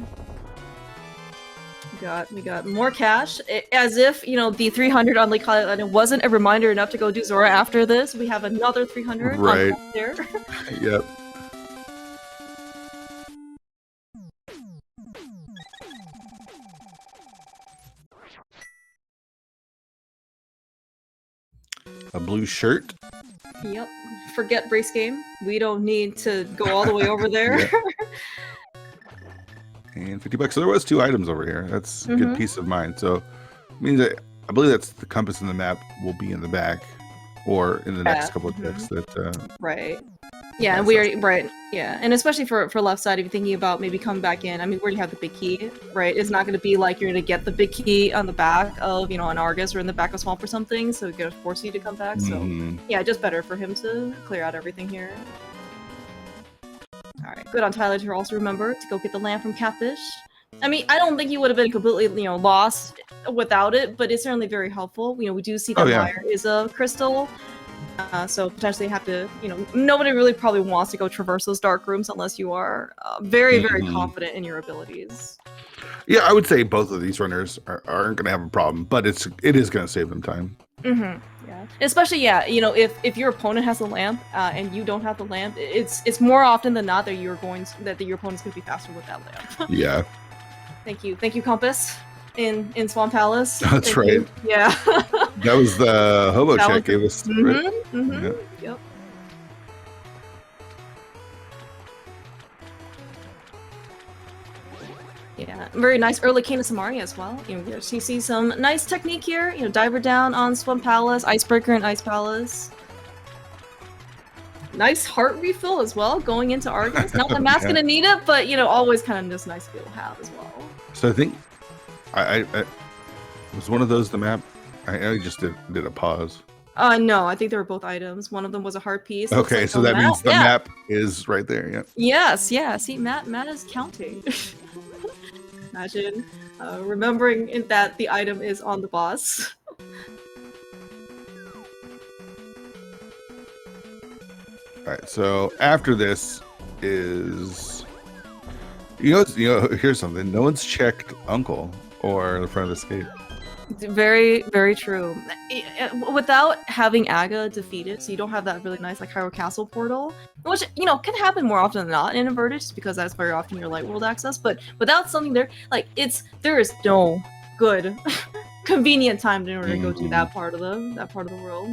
We got more cash. As if, you know, the 300 on Lake Highlight Island wasn't a reminder enough to go do Zora after this. We have another 300 right on there. Yep. A blue shirt. Yep. Forget brace game. We don't need to go all the way over there. And $50. So there was 2 items over here. That's good peace of mind. So it means that I believe that's the compass in the map will be in the back or in the next couple of checks that right. Yeah, and we are right. Yeah, and especially for left side, if you're thinking about maybe coming back in, I mean, we already have the big key, right? It's not going to be like you're going to get the big key on the back of, you know, an Argus or in the back of Swamp or something, so it's going to force you to come back. So yeah, just better for him to clear out everything here. All right, good on Tyler to also remember to go get the lamp from Catfish. I mean, I don't think he would have been completely, you know, lost without it, but it's certainly very helpful. You know, we do see that Mire is a crystal. So potentially have to, you know, nobody really probably wants to go traverse those dark rooms unless you are very, very confident in your abilities. Yeah, I would say both of these runners aren't going to have a problem, but it is going to save them time. Yeah, especially you know, if your opponent has a lamp and you don't have the lamp, it's more often than not that your opponent's going to be faster with that lamp. Yeah. Thank you, Compass. In Swamp Palace. That's right. You. Yeah. That was the hobo check gave us. Yep. Yeah, very nice early Cane of Samari as well. You know, you see some nice technique here. You know, diver down on Swamp Palace, Icebreaker, and Ice Palace. Nice heart refill as well going into Argus. Not that Matt's gonna need it, but you know, always kind of just nice to have as well. So I think I was one of those the map. I just did a pause. No, I think they were both items. One of them was a heart piece. Okay, like so that means the map is right there. Yeah. Yes, yeah. See, Matt is counting. Imagine remembering that the item is on the boss. All right. So after this is, you know, here's something. No one's checked Uncle or the front of escape. Very, very true. Without having Aga defeated, so you don't have that really nice like Hyrule Castle portal, which you know can happen more often than not in Inverted, just because that's very often your light world access. But without something there, like there is no good, convenient time in order to go do that part of the world.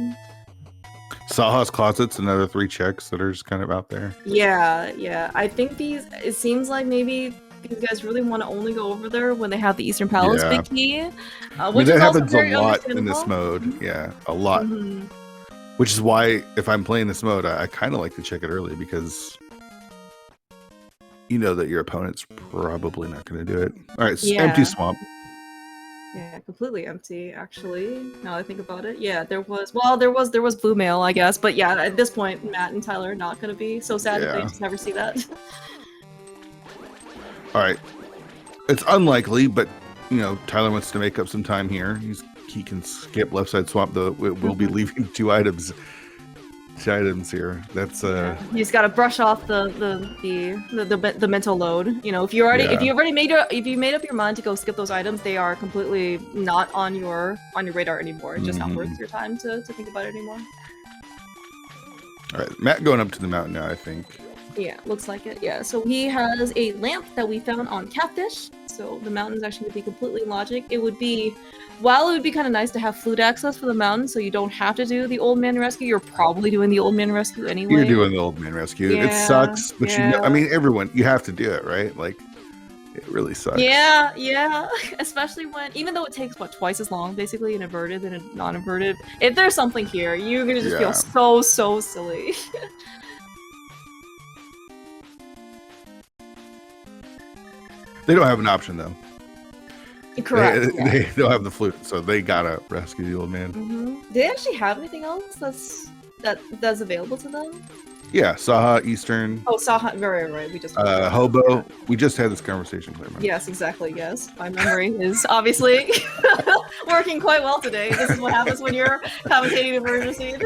Saha's Closet's another 3 checks that are just kind of out there. Yeah. I think it seems like maybe these guys really want to only go over there when they have the Eastern Palace big key. Which that happens a lot in this mode. Yeah, a lot. Which is why if I'm playing this mode, I kind of like to check it early because you know that your opponent's probably not going to do it. All right, empty swamp. Yeah, completely empty, actually. Now that I think about it. Yeah, there was blue mail, I guess. But yeah, at this point, Matt and Tyler are not going to be so sad if they just never see that. All right. It's unlikely, but, you know, Tyler wants to make up some time here. He can skip left side swamp, though. We'll be leaving 2 items here. That's you just gotta brush off the mental load. You know, if you made up your mind to go skip those items, they are completely not on your radar anymore. It's just not worth your time to think about it anymore. All right, Matt going up to the mountain now, I think. Yeah, looks like it. Yeah, so he has a lamp that we found on Catfish. So the mountain's actually would be completely logic. While it would be kind of nice to have flute access for the mountain, so you don't have to do the old man rescue. You're probably doing the old man rescue anyway. You're doing the old man rescue. Yeah, it sucks, but you know, I mean, you have to do it, right? Like, it really sucks. Yeah. Especially even though it takes twice as long, basically, in inverted than in non-inverted. If there's something here, you're gonna just feel so silly. They don't have an option though. Correct. They don't have the flute, so they gotta rescue the old man. Do they actually have anything else that's available to them? Yeah, Saha, Eastern. Oh, Saha, right. We just Hobo. We just had this conversation. Yes, exactly. Yes, my memory is obviously working quite well today. This is what happens when you're commentating a version seed.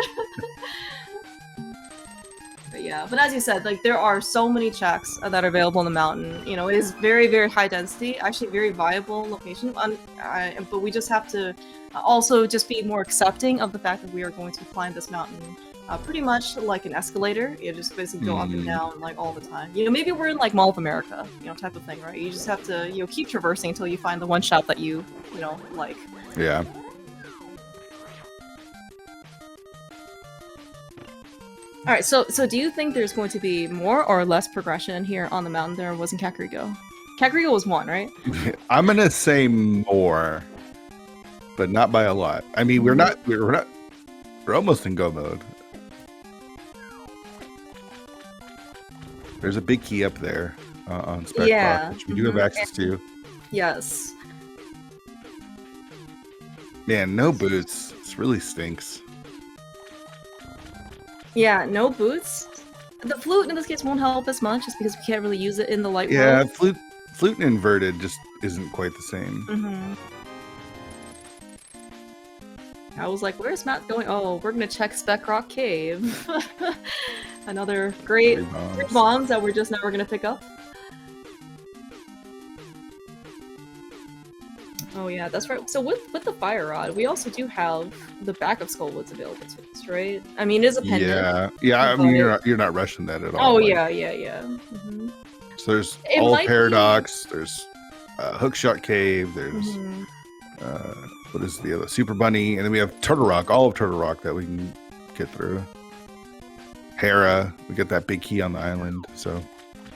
But yeah, but as you said, like there are so many checks that are available in the mountain. You know, it is very, very high density, actually very viable location. But we just have to also just be more accepting of the fact that we are going to climb this mountain pretty much like an escalator. You just basically go up and down like all the time. You know, maybe we're in like Mall of America, you know, type of thing, right? You just have to, you know, keep traversing until you find the one shop that you know, like. Yeah. All right, so do you think there's going to be more or less progression here on the mountain than there was in Kakariko? Kakariko was 1, right? I'm gonna say more, but not by a lot. I mean, we're almost in go mode. There's a big key up there on Spec Rock, which we do have access to. Yes. Man, no boots. This really stinks. Yeah, no boots. The flute in this case won't help as much just because we can't really use it in the light world. Yeah, flute and inverted just isn't quite the same. I was like, where's Matt going? Oh, we're gonna check Spec Rock Cave. Another great 3 bombs that we're just never gonna pick up. Oh yeah, that's right. So with the fire rod, we also do have the back of Skullwoods available to us, right? I mean, it is a pendant. Yeah. I mean, you're not rushing that at all. Oh yeah. Mm-hmm. So there's all Paradox. There's Hookshot Cave. There's what is the other Super Bunny, and then we have Turtle Rock. All of Turtle Rock that we can get through. Hera, we get that big key on the island. So.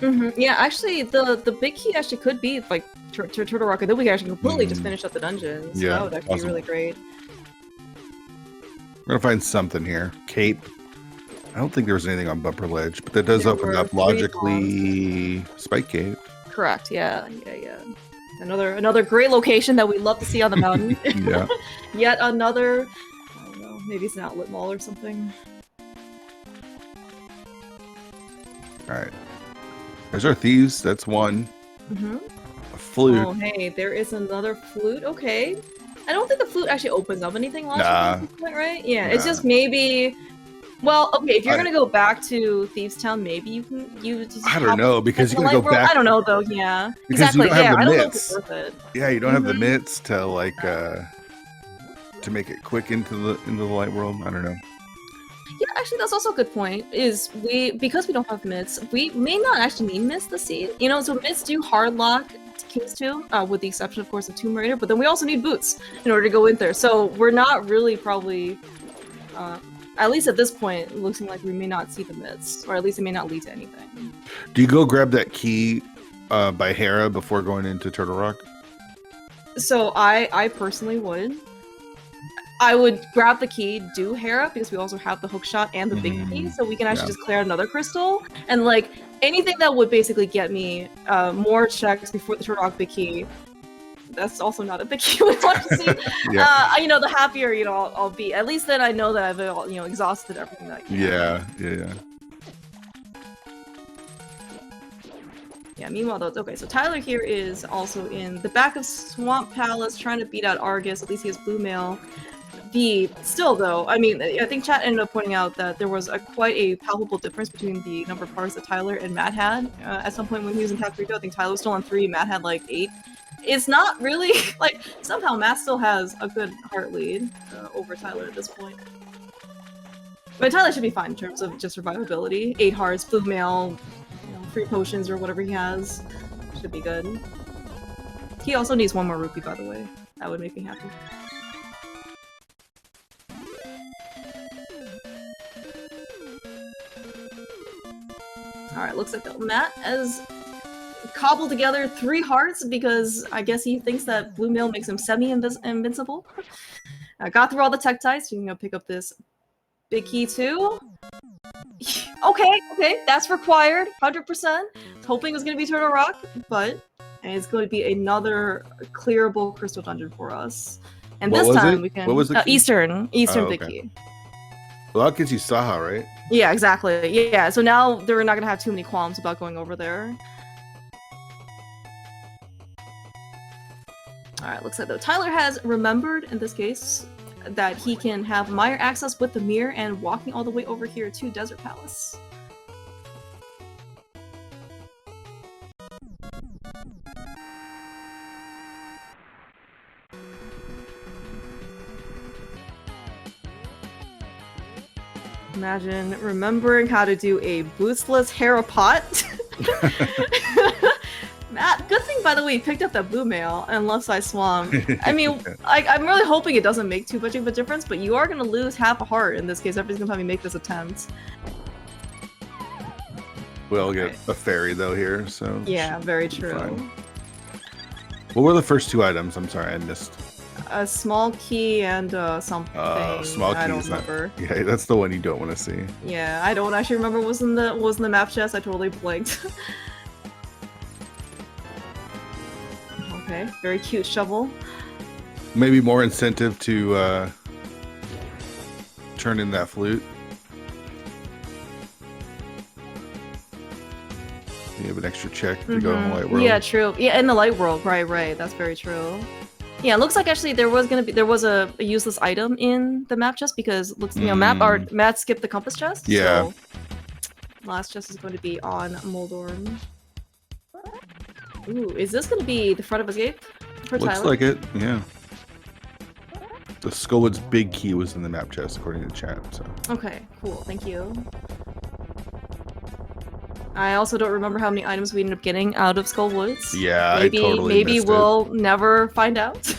Yeah, actually, the big key actually could be like Turtle Rock, and then we can actually completely just finish up the dungeon. So that would actually be really great. We're gonna find something here. Cape. I don't think there was anything on Bumper Ledge, but that does open up logically Spike Cave. Correct. Yeah. Another great location that we love to see on the mountain. Yeah. Yet another. I don't know. Maybe it's an outlet mall or something. All right. There's our thieves. That's 1. A flute. Oh, hey, there is another flute. Okay. I don't think the flute actually opens up anything logically, right? Yeah, it's just maybe. Well, okay, if you're gonna go back to Thieves Town, maybe you can just. I don't know because you're gonna go back. I don't know though. Yeah, because exactly. You don't have the I don't mitts. know if it's worth it. Yeah, you don't have the mitts to like to make it quick into the light world. I don't know. Yeah, actually, that's also a good point. Because we don't have mitts, we may not actually need mitts to see. You know, so mitts do hard lock King's Tomb, with the exception, of course, of Tomb Raider. But then we also need boots in order to go in there. So we're not really probably, at least at this point, looking like we may not see the mitts, or at least it may not lead to anything. Do you go grab that key by Hera before going into Turtle Rock? So I personally would. I would grab the key, do Hera, because we also have the hookshot and the big key, so we can actually just clear out another crystal. And like anything that would basically get me more checks before the Turtle Rock big key. That's also not a big key we want to see. You know, the happier I'll be. At least then I know that I've exhausted everything that I can. Yeah. Yeah, meanwhile, though, okay, so Tyler here is also in the back of Swamp Palace trying to beat out Argus. At least he has blue mail. Still, though, I mean, I think chat ended up pointing out that there was quite a palpable difference between the number of hearts that Tyler and Matt had. At some point when he was in Kakariko, I think Tyler was still on 3, Matt had like 8. It's not really, like, somehow Matt still has a good heart lead over Tyler at this point. But Tyler should be fine in terms of just survivability. 8 hearts, blue mail, 3 potions or whatever he has. Should be good. He also needs 1 more rupee, by the way. That would make me happy. Alright, looks like Matt has cobbled together 3 hearts because I guess he thinks that blue mail makes him semi-invincible. I got through all the tektites, so you can go pick up this big key too. Okay, that's required, 100%. Hoping it was going to be Turtle Rock, but it's going to be another clearable crystal dungeon for us. And this time we can... What was the key? Eastern big key. Well, that gives you Saha, right? Yeah, exactly. Yeah, so now they're not gonna have too many qualms about going over there. Alright, looks like though Tyler has remembered, in this case, that he can have Meyer access with the mirror and walking all the way over here to Desert Palace. Imagine remembering how to do a bootsless Hera pot. Matt, good thing, by the way, you picked up that blue mail and left side swamp. I mean, I'm really hoping it doesn't make too much of a difference, but you are going to lose half a heart in this case. Everybody's going to probably make this attempt. We'll get a fairy, though, here, so... Yeah, very true. What were the first two items? I'm sorry, I missed. A small key and something. Small key. I don't remember. Yeah, that's the one you don't want to see. Yeah, I don't actually remember what was in the map chest. I totally blanked. Okay, very cute shovel. Maybe more incentive to turn in that flute. You have an extra check to go in the light world. Yeah, true. Yeah, in the light world, right. That's very true. Yeah, it looks like actually there was a useless item in the map chest because it looks Matt skipped the compass chest. Yeah. So last chest is going to be on Moldorm. Ooh, is this going to be the front of escape for Tyler? Looks like it, yeah. The Skullwood's big key was in the map chest, according to the chat. So. Okay, cool. Thank you. I also don't remember how many items we ended up getting out of Skullwoods. Yeah, I totally maybe missed we'll never find out.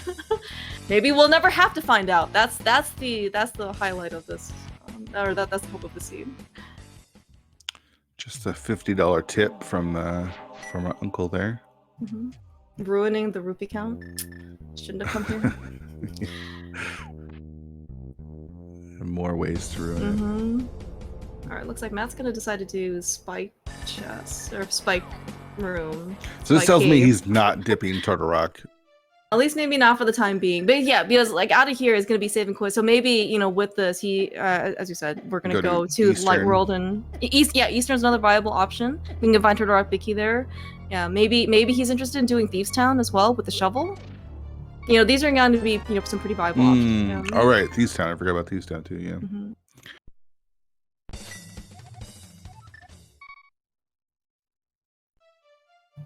Maybe we'll never have to find out. That's the highlight of this, or that's the hope of the scene. Just a $50 tip from our uncle there. Ruining the rupee count. Shouldn't have come here. More ways to ruin it. Alright, looks like Matt's gonna decide to do spike chest or spike room. So this tells me he's not dipping Turtle Rock. At least maybe not for the time being. But yeah, because like out of here is gonna be saving coins. So maybe, you know, with this, as you said, we're gonna go to Light World and East. Yeah, Eastern's another viable option. We can find Turtle Rock Big Key there. Yeah, maybe he's interested in doing Thieves Town as well with the shovel. You know, these are going to be, you know, some pretty viable options. All right, Thieves Town. I forgot about Thieves Town too. Yeah.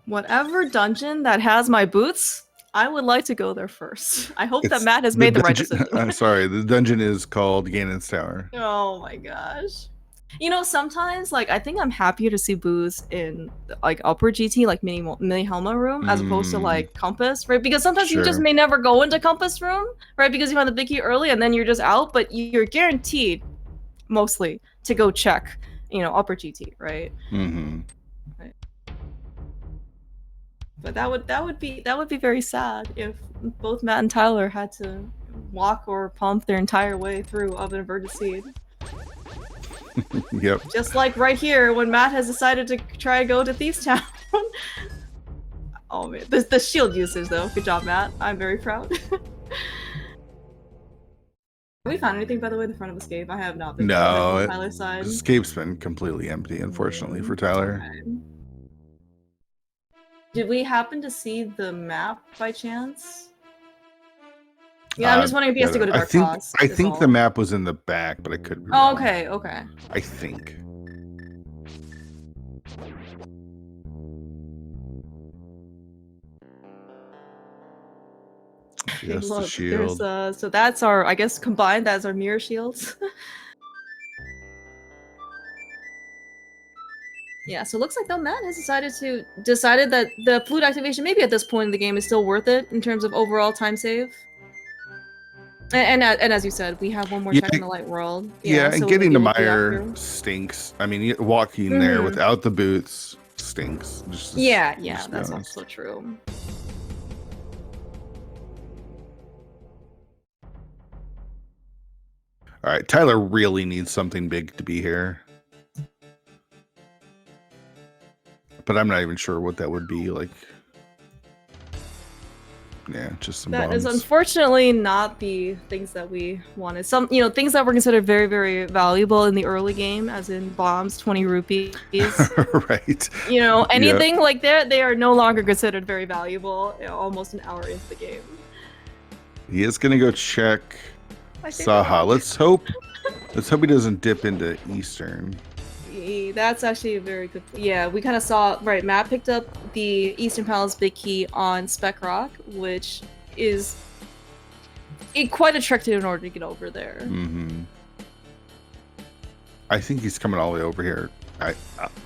Whatever dungeon that has my boots, I would like to go there first. I hope that Matt has made the right decision. I'm sorry, the dungeon is called Ganon's Tower. Oh my gosh. You know, sometimes, like, I think I'm happier to see booths in, like, upper GT, like mini Helma room, as opposed to, like, Compass, right? Because sometimes you just may never go into Compass room, right? Because you find the big key early and then you're just out, but you're guaranteed, mostly, to go check, you know, upper GT, right? Right. But that would be very sad if both Matt and Tyler had to walk or pump their entire way through of an inverted seed. Yep. Just like right here when Matt has decided to try to go to Thieves Town. Oh man, the shield usage though. Good job, Matt. I'm very proud. Have we found anything, by the way, in the front of Escape? I have not been. No, on Tyler's side. Escape's been completely empty, unfortunately, for Tyler. Okay. Did we happen to see the map by chance? Yeah, I'm just wondering if he has to go to Dark Cross. I think the map was in the back, but I could be wrong. Oh, okay, okay. I think. Yes, look, the shield. So that's our, I guess, combined, that's our mirror shields. Yeah, so it looks like though Matt has decided that the flute activation maybe at this point in the game is still worth it in terms of overall time save. And as you said, we have one more check in the Light World. Yeah, and so getting to Meyer stinks. I mean, walking there without the boots stinks. Yeah, that's also true. All right, Tyler really needs something big to be here. But I'm not even sure what that would be, like. Yeah, just some That bombs. is unfortunately not the things that we wanted. Some, things that were considered very, very valuable in the early game, as in bombs, 20 rupees. Right. Anything like that, they are no longer considered very valuable almost an hour into the game. He is gonna go check Saha. Let's hope he doesn't dip into Eastern. That's actually a very good. Yeah, we kind of saw. Right, Matt picked up the Eastern Palace Big Key on Spec Rock, which is quite a trek to in order to get over there. Mm-hmm. I think he's coming all the way over here.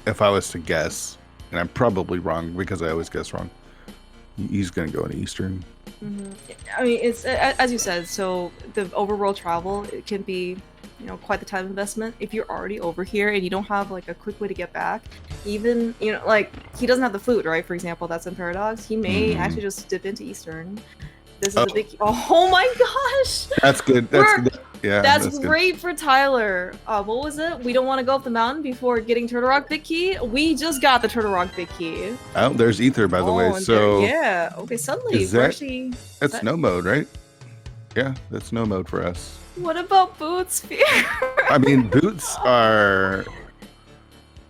If I was to guess, and I'm probably wrong because I always guess wrong, he's gonna go into Eastern. Mm-hmm. I mean, it's as you said. So the overworld travel, it can be, quite the time investment. If you're already over here and you don't have like a quick way to get back, even like he doesn't have the flute, right? For example, that's in Paradox. He may actually just dip into Eastern. This is a big. Oh my gosh! That's good. That's good. Yeah, that's great for Tyler. What was it? We don't want to go up the mountain before getting Turtle Rock Big Key. We just got the Turtle Rock Big Key. Oh, there's Ether, by the way. So yeah. Okay. Suddenly, that's no mode, right? Yeah, that's no mode for us. What about boots? I mean, boots are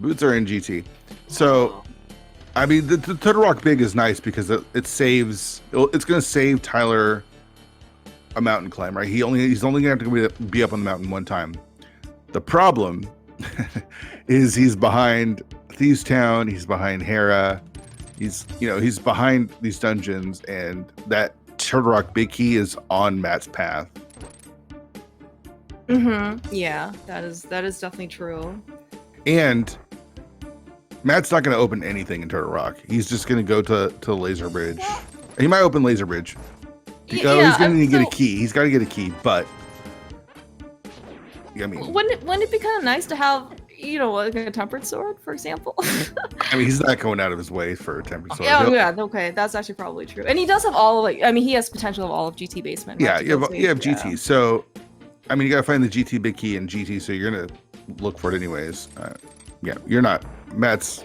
in GT. So, I mean, the Turtle Rock Big is nice because it's going to save Tyler a mountain climb, right? He's only going to have to be up on the mountain one time. The problem is he's behind Thieves Town. He's behind Hera. He's behind these dungeons, and that Turtle Rock Big Key is on Matt's path. Yeah, that is definitely true. And Matt's not going to open anything in Turtle Rock. He's just going to go to Laser Bridge. He might open Laser Bridge. He's going to get a key. He's got to get a key, but I mean, wouldn't it be kind of nice to have, like a tempered sword, for example? I mean, he's not going out of his way for a tempered sword. Yeah, okay, that's actually probably true. And he does have he has potential of all of GT basement. Right? Yeah, you have GT. So, I mean, you got to find the GT Big Key in GT, so you're going to look for it anyways. You're not. Matt's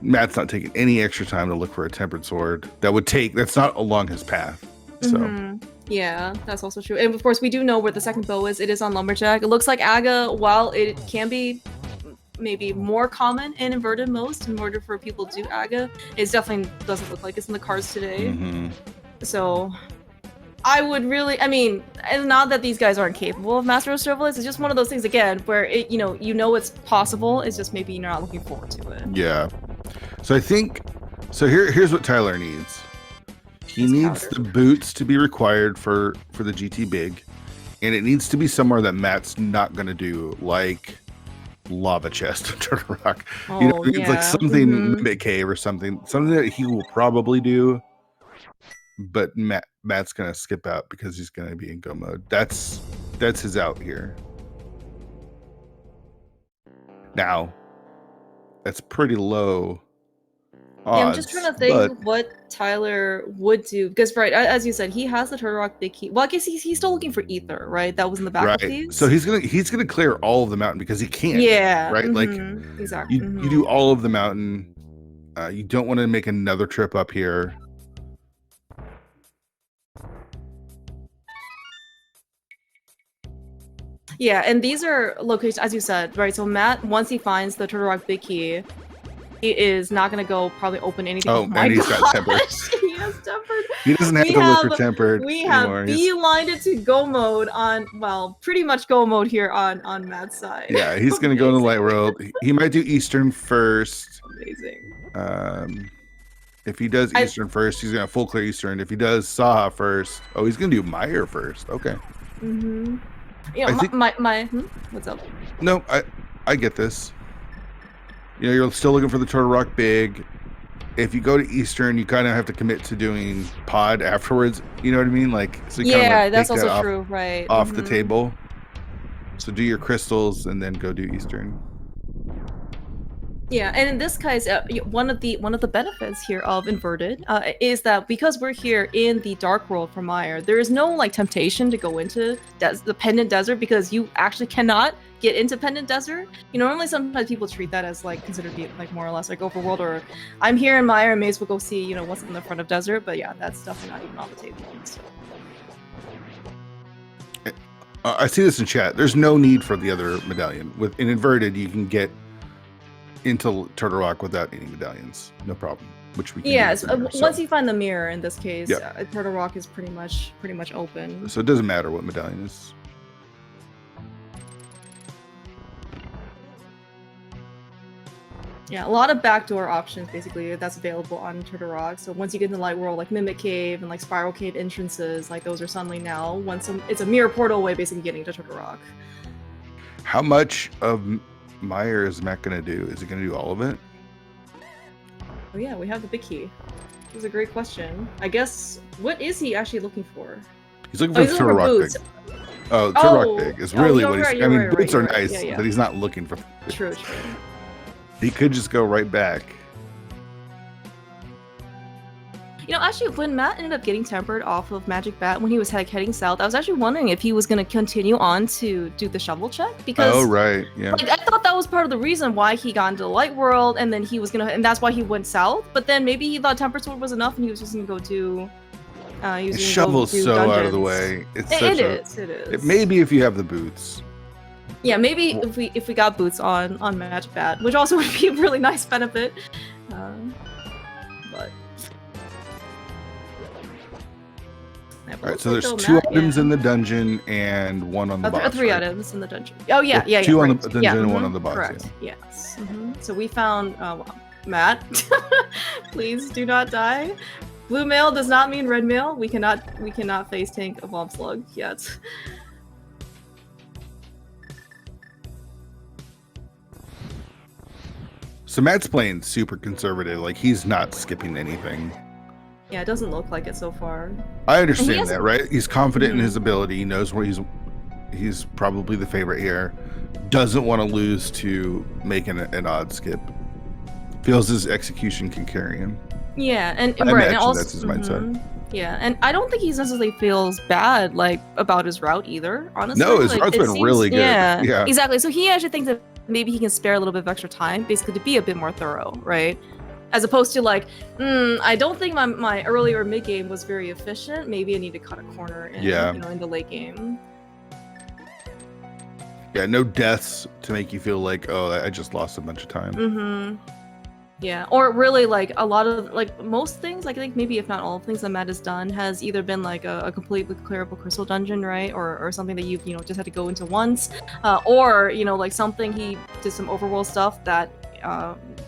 not taking any extra time to look for a tempered sword. That's not along his path. So yeah, that's also true. And of course, we do know where the second bow is. It is on Lumberjack. It looks like Aga, while it can be maybe more common in inverted most in order for people to do Aga, it definitely doesn't look like it's in the cards today. So I would really, it's not that these guys aren't capable of Master of Serverless. It's just one of those things, again, where it's possible. It's just maybe you're not looking forward to it. Yeah. So I think, here's what Tyler needs. He needs the boots to be required for the GT Big, and it needs to be somewhere that Matt's not going to do, like Lava Chest in Turtle Rock. It's like something Mimic Cave or something that he will probably do, but Matt's going to skip out because he's going to be in go mode. That's his out here. Now, that's pretty low odds, I'm just trying to think what Tyler would do, because as you said, he has the Turtle Rock Big Key. Well, I guess he's still looking for Ether, right? That was in the back of these. So he's gonna clear all of the mountain because he can. Yeah. Right. Like exactly. You do all of the mountain. You don't want to make another trip up here. Yeah, and these are locations, as you said, right? So Matt, once he finds the Turtle Rock Big Key, he is not going to go probably open anything. Oh my and he's got tempered. He has tempered. He doesn't have to look for tempered. We have beelined it to go mode on, pretty much go mode here on Matt's side. Yeah, he's going to go to Light World. He might do Eastern first. Amazing. If he does Eastern first, he's going to full clear Eastern. If he does Saha first, he's going to do Meyer first. Okay. Yeah, what's up? No, I get this. You're still looking for the Turtle Rock Big. If you go to Eastern, you kind of have to commit to doing pod afterwards. You know what I mean? That's also true, right? Off the table. So do your crystals and then go do Eastern. Yeah, and in this case, one of the benefits here of inverted is that because we're here in the dark world for Meyer, there is no like temptation to go into the Pendant Desert because you actually cannot get into Pendant Desert. You know, normally sometimes people treat that as like considered to be like more or less like Overworld, or I'm here in Meyer, I may as well go see, you know, what's in the front of Desert. But yeah, that's definitely not even on the table. So. I see this in chat. There's no need for the other medallion. With in inverted, you can get into Turtle Rock without any medallions, no problem. Which we can once you find the mirror, in this case, yeah. Turtle Rock is pretty much open. So it doesn't matter what medallion is. Yeah, a lot of backdoor options basically that's available on Turtle Rock. So once you get into Light World, like Mimic Cave and like Spiral Cave entrances, like those are suddenly now it's a mirror portal away, basically getting to Turtle Rock. How much of Meyer is Matt gonna do? Is he gonna do all of it? Oh yeah, we have the big key. This is a great question. I guess what is he actually looking for? He's looking for Turtle Rock boots. Big. Oh, Turtle Rock Big is really what he's. I mean, boots are nice, yeah. but he's not looking for. True. He could just go right back. You know, actually, when Matt ended up getting tempered off of Magic Bat when he was heading south, I was actually wondering if he was going to continue on to do the shovel check because. Oh right, yeah. Like I thought that was part of the reason why he got into the Light World, and then he was and that's why he went south. But then maybe he thought Tempered Sword was enough, and he was just going to go do. Shovel's so dungeons. out of the way. It is. Maybe if you have the boots. Yeah, maybe if we got boots on Magic Bat, which also would be a really nice benefit. But all right, so there's two items in the dungeon and one on the box. Three items in the dungeon. Oh yeah. Two on the dungeon and one on the box. Correct. Yeah. Yes. So we found Matt. Please do not die. Blue mail does not mean red mail. We cannot face tank a bomb slug yet. So Matt's playing super conservative, like he's not skipping anything. Yeah, it doesn't look like it so far. I understand that, right? He's confident in his ability. He knows where he's probably the favorite here. Doesn't want to lose to making an odd skip. Feels his execution can carry him. Yeah, and also that's his mindset. Yeah, and I don't think he necessarily feels bad like about his route either. Honestly, no, his route's been really good. Yeah, exactly. So he actually thinks that maybe he can spare a little bit of extra time, basically to be a bit more thorough, right? As opposed to like, I don't think my earlier mid game was very efficient. Maybe I need to cut a corner in, in the late game. Yeah, no deaths to make you feel like, oh, I just lost a bunch of time. Yeah, or really like a lot of like most things, like I think maybe if not all things that Matt has done has either been like a completely clearable crystal dungeon, right, or something that you've just had to go into once, or like something he did some overworld stuff that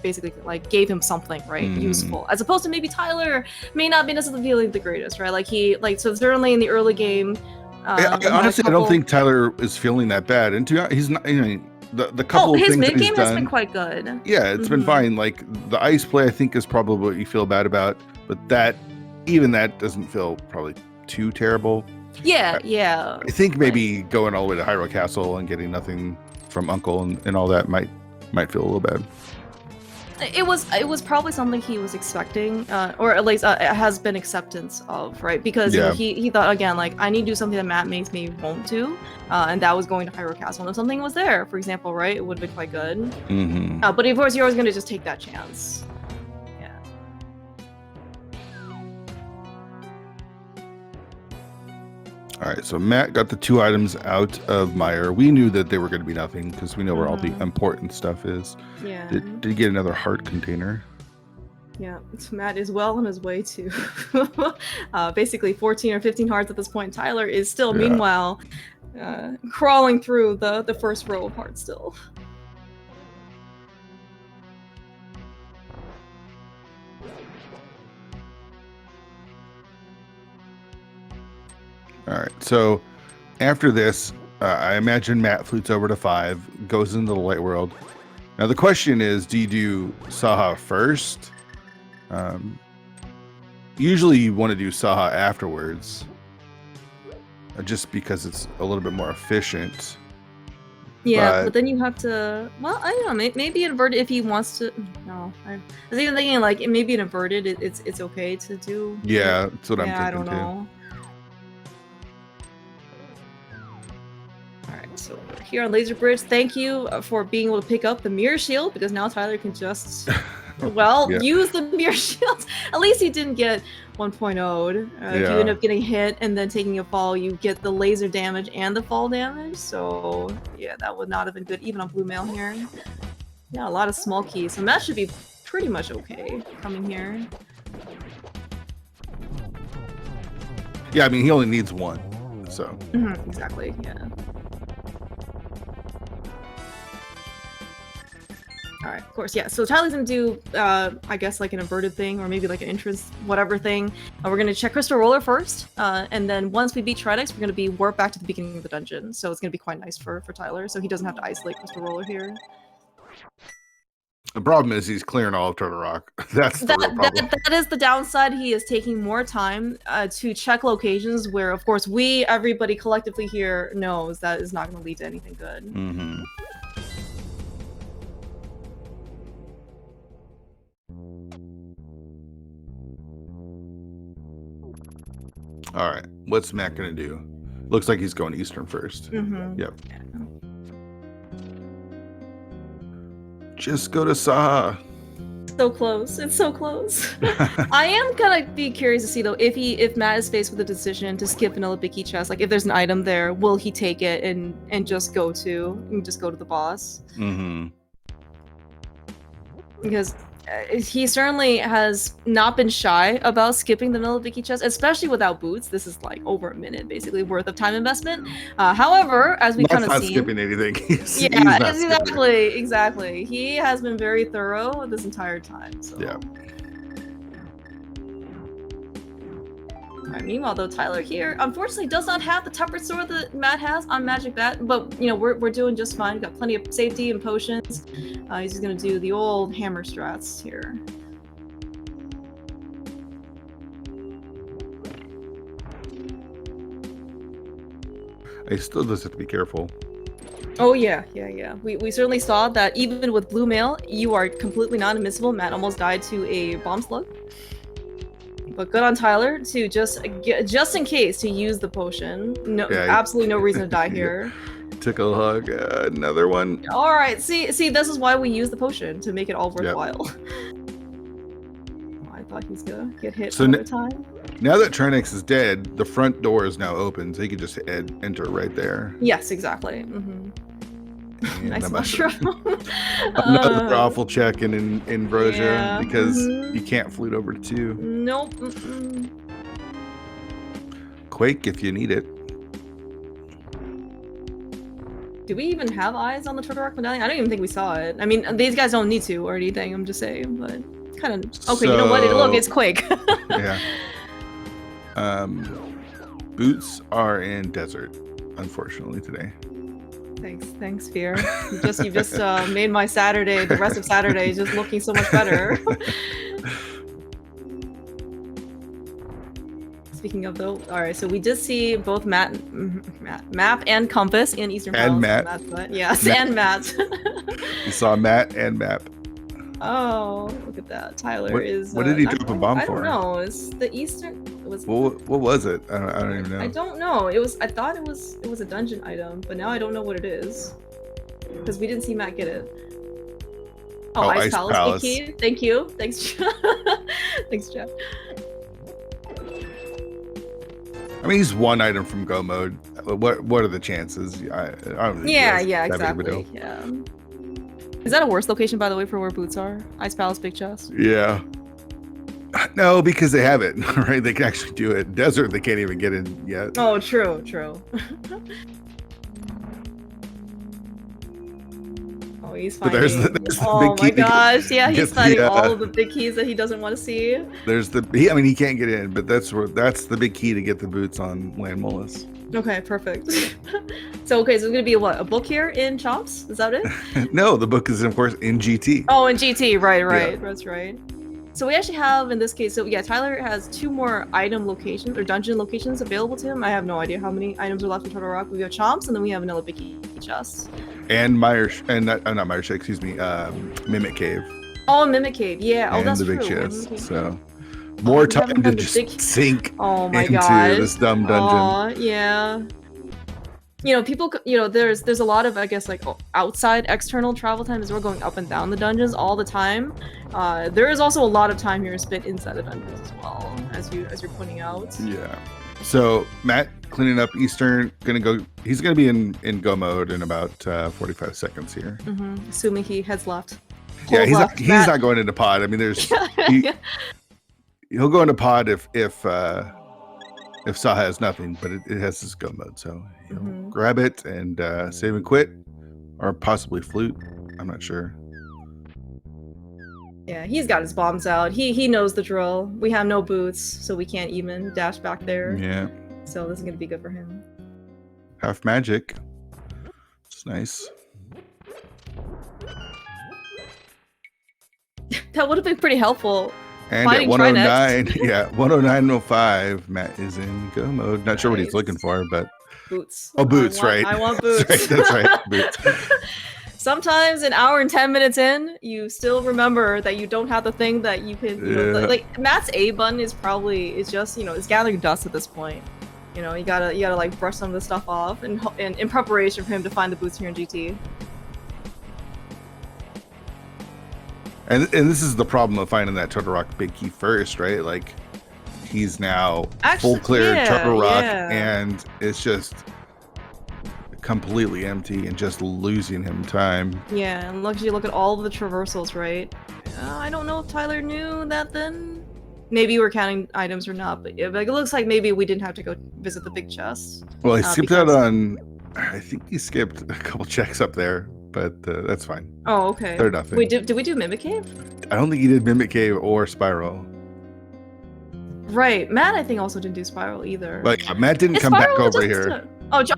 basically like gave him something useful, as opposed to maybe Tyler may not be necessarily feeling the greatest, right? Like so certainly in the early game. Honestly, I don't think Tyler is feeling that bad, and he's not. The couple of his things mid that he's game done, has been quite good. Yeah, it's been fine. Like the ice play, I think is probably what you feel bad about, but that doesn't feel probably too terrible. Yeah. I think maybe going all the way to Hyrule Castle and getting nothing from Uncle and all that might feel a little bad. It was probably something he was expecting, or at least it has been acceptance of, right? Because he thought again, like I need to do something that Matt makes me won't do, and that was going to Hyrule Castle. And if something was there, for example, right, it would have been quite good. But of course, you're always going to just take that chance. Yeah. All right, so Matt got the two items out of Meyer. We knew that they were going to be nothing because we know where all the important stuff is. Yeah. Did he get another heart container? Yeah, so Matt is well on his way to basically 14 or 15 hearts at this point. Tyler is still, meanwhile, crawling through the first row of hearts still. All right, so after this, I imagine Matt flutes over to 5, goes into the Light World. Now the question is, do you do Saha first? Usually you want to do Saha afterwards, just because it's a little bit more efficient. Yeah, but then you have to. Well, I don't know. Maybe inverted if he wants to. No, I was even thinking like maybe an inverted. It's okay to do. Yeah, that's what I'm thinking I don't know. Too. All right, so here on Laser Bridge, thank you for being able to pick up the mirror shield because now Tyler can just, well, use the mirror shield. At least he didn't get 1.0'd. If you end up getting hit and then taking a fall, you get the laser damage and the fall damage. So yeah, that would not have been good even on blue mail here. Yeah, a lot of small keys. So Matt should be pretty much okay coming here. Yeah, I mean he only needs one, so. Exactly. Yeah. All right, of course, yeah. So Tyler's gonna do, I guess, like an inverted thing, or maybe like an entrance, whatever thing. We're gonna check Crystal Roller first, and then once we beat Tridex, we're gonna be warped back to the beginning of the dungeon. So it's gonna be quite nice for Tyler, so he doesn't have to isolate Crystal Roller here. The problem is he's clearing all of Turtle Rock. That's the real problem. That is the downside. He is taking more time to check locations where, of course, everybody collectively here knows that is not going to lead to anything good. All right, what's Matt gonna do? Looks like he's going Eastern first. Yep. Just go to Saha. So close. It's so close. I am gonna be curious to see though if Matt is faced with a decision to skip vanilla Bicky chest, like if there's an item there, will he take it and just go to the boss? Because he certainly has not been shy about skipping the vanilla Bicky chest, especially without boots. This is like over a minute basically worth of time investment. However, as we kind of see, skipping anything. He's exactly. He has been very thorough this entire time. So. Yeah. Alright, meanwhile, though, Tyler here unfortunately does not have the tempered sword that Matt has on Magic Bat, but you know we're doing just fine. Got plenty of safety and potions. He's just gonna do the old hammer strats here. He still does have to be careful. Oh yeah. We certainly saw that even with blue mail, you are completely non-admissible. Matt almost died to a bomb slug. But good on Tyler to just in case to use the potion. No, absolutely no reason to die here. Took a hug, another one. All right, see, this is why we use the potion to make it all worthwhile. I thought he was gonna get hit another time. Now that Trinix is dead, the front door is now open, so he can just enter right there. Yes, exactly. Nice mushroom. Another awful check in Ambrosia because you can't flute over to 2. Nope. Quake if you need it. Do we even have eyes on the Turtle Rock medallion? I don't even think we saw it. I mean, these guys don't need to or anything. I'm just saying, but kind of. Okay, you know what? Look, it's Quake. Yeah. Boots are in desert, unfortunately today. Thanks, Fear. You just made my Saturday, the rest of Saturday, just looking so much better. Speaking of though, all right, so we did see both Map and Compass in Eastern Palace. And Matt. Yes, and Matt. You saw Matt and Map. Oh, look at that. Tyler is. What did he drop a bomb for? I don't know. It's the Eastern. What was it? I don't even know. I don't know. I thought it was a dungeon item, but now I don't know what it is because we didn't see Matt get it. Oh, Ice Palace. Big key. Thank you. Thanks. Thanks, Jeff. I mean, he's one item from Go mode. What are the chances? I don't think exactly. Yeah. Is that a worse location, by the way, for where boots are? Ice Palace, Big Chest. Yeah. No, because they have it, right? They can actually do it. Desert, they can't even get in yet. Oh, true. Oh, he's finding. There's the big oh my gosh, yeah, he's finding all of the big keys that he doesn't want to see. There's he can't get in, but that's the big key to get the boots on Land Mollis. Okay, perfect. So it's gonna be what, a book here in Chomps? Is that it? No, the book is of course in GT. Oh, in GT, right, Yeah. That's right. So we actually have, in this case, so yeah, Tyler has 2 more item locations, or dungeon locations available to him. I have no idea how many items are left in Turtle Rock. We have Chomps, and then we have Vanilla Bicky Chest. And Meyer, and not Meyer, excuse me, Mimic Cave. Oh, Mimic Cave, yeah. Oh, and that's the big true. chest. So more time to just sink into this dumb dungeon. Oh, yeah. You know, people, you know, there's a lot of, I guess, like outside external travel time as we're going up and down the dungeons all the time. There is also a lot of time here spent inside the dungeons as well, as you're pointing out. Yeah. So Matt cleaning up Eastern, he's gonna be in go mode in about 45 seconds here. Assuming he heads left. Yeah, he's not going into pod. I mean, there's he'll go into pod if Saw has nothing, but it has this go mode, so he'll grab it and save and quit, or possibly flute. I'm not sure. Yeah, he's got his bombs out. He knows the drill. We have no boots, so we can't even dash back there. Yeah. So this is gonna be good for him. Half magic. It's nice. That would have been pretty helpful. And at 109, yeah, 109.05, Matt is in go mode. Not sure what he's looking for, but boots. Oh, boots, right? I want boots. That's right, boots. Sometimes an hour and 10 minutes in, you still remember that you don't have the thing that you can, you know, like Matt's A button is just, you know, it's gathering dust at this point. You know, you gotta like brush some of the stuff off and in preparation for him to find the boots here in GT. And this is the problem of finding that Turtle Rock big key first, right? Like he's now full cleared Turtle Rock, and it's just completely empty and just losing him time. Yeah, and look at all of the traversals, right? I don't know if Tyler knew that then. Maybe we're counting items or not, but yeah, like, it looks like maybe we didn't have to go visit the big chest. Well, he skipped out on. I think he skipped a couple checks up there, but that's fine. Oh, okay. They're nothing. Wait, did we do Mimic Cave? I don't think he did Mimic Cave or Spiral. Right, Matt I think also didn't do Spiral either. Like Matt didn't come back over here.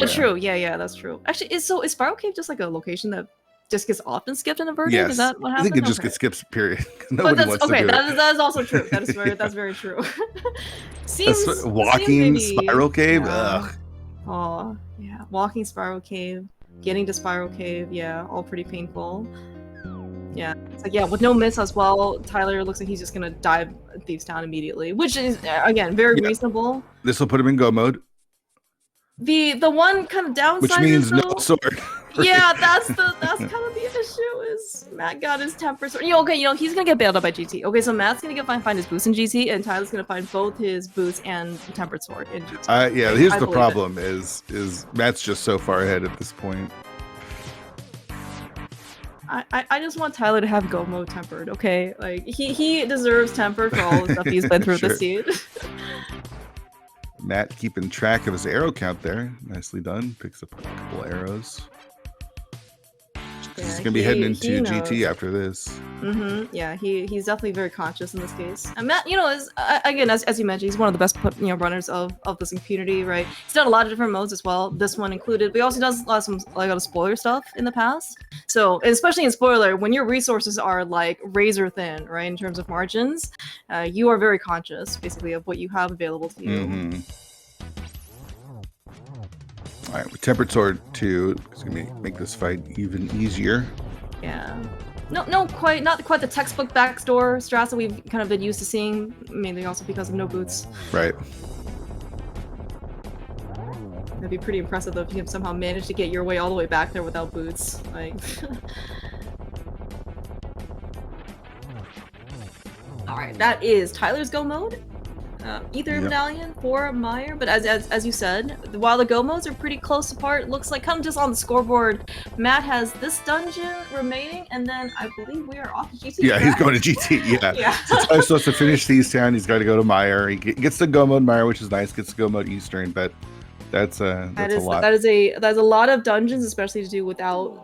True. Yeah, that's true. Actually, is Spiral Cave just like a location that just gets often skipped in a verdict? Yes. Is that what happens? I think it just gets skipped, period. Nobody wants to do it. That is also true. That's very true. Seems walking Spiral Cave? Ugh. Oh, yeah. Walking Spiral Cave, getting to Spiral Cave, yeah, all pretty painful. Yeah, it's like, yeah, with no miss as well, Tyler looks like he's just gonna dive Thieves Town immediately, which is, again, very reasonable. This will put him in go mode. The one kind of downside, which means no sword. Yeah, that's kind of the issue. Is Matt got his temper sword? Okay, he's gonna get bailed out by GT. Okay, so Matt's gonna find his boots in GT, and Tyler's gonna find both his boots and tempered sword in GT. Yeah, here's the problem: is Matt's just so far ahead at this point. I just want Tyler to have go mode tempered. Okay, like he deserves tempered for all the stuff he's been through this seed. Matt keeping track of his arrow count there. Nicely done. Picks up a couple arrows. He's gonna be heading into GT after this. Yeah, he's definitely very conscious in this case. And Matt, is again, as you mentioned, he's one of the best runners of this community, right? He's done a lot of different modes as well, this one included. But he also does a lot of spoiler stuff in the past. So, especially in spoiler, when your resources are like razor thin, right, in terms of margins, you are very conscious, basically, of what you have available to you. All right, with Tempered Sword 2, it's gonna make this fight even easier. Yeah. Not quite the textbook backdoor strats that we've kind of been used to seeing, mainly also because of no boots. Right. That'd be pretty impressive though if you can somehow manage to get your way all the way back there without boots. Like. All right, that is Tyler's go mode. Ether Medallion for Meyer, but as you said, while the go modes are pretty close apart, looks like kind of just on the scoreboard, Matt has this dungeon remaining, and then I believe we are off to GT. Yeah, he's going to GT. Yeah. So Tyler's supposed to finish Thieves Town. He's got to go to Meyer. He gets the go mode Meyer, which is nice. Gets the go mode Eastern, but that's a lot. That is a lot of dungeons, especially to do without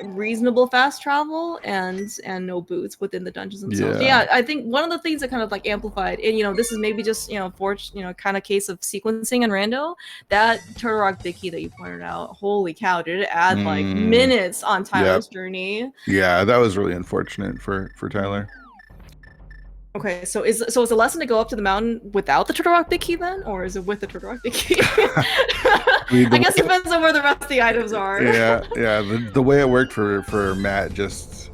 reasonable fast travel and no boots within the dungeons themselves. Yeah, I think one of the things that kind of like amplified, and this is maybe just kind of case of sequencing and rando, that Turtle Rock big key that you pointed out, holy cow, did it add like minutes on Tyler's journey. Yeah, that was really unfortunate for Tyler. Okay, so is the lesson to go up to the mountain without the Turtle Rock Big Key then, or is it with the Turtle Rock Big Key? I guess it depends on where the rest of the items are. Yeah. The way it worked for Matt, just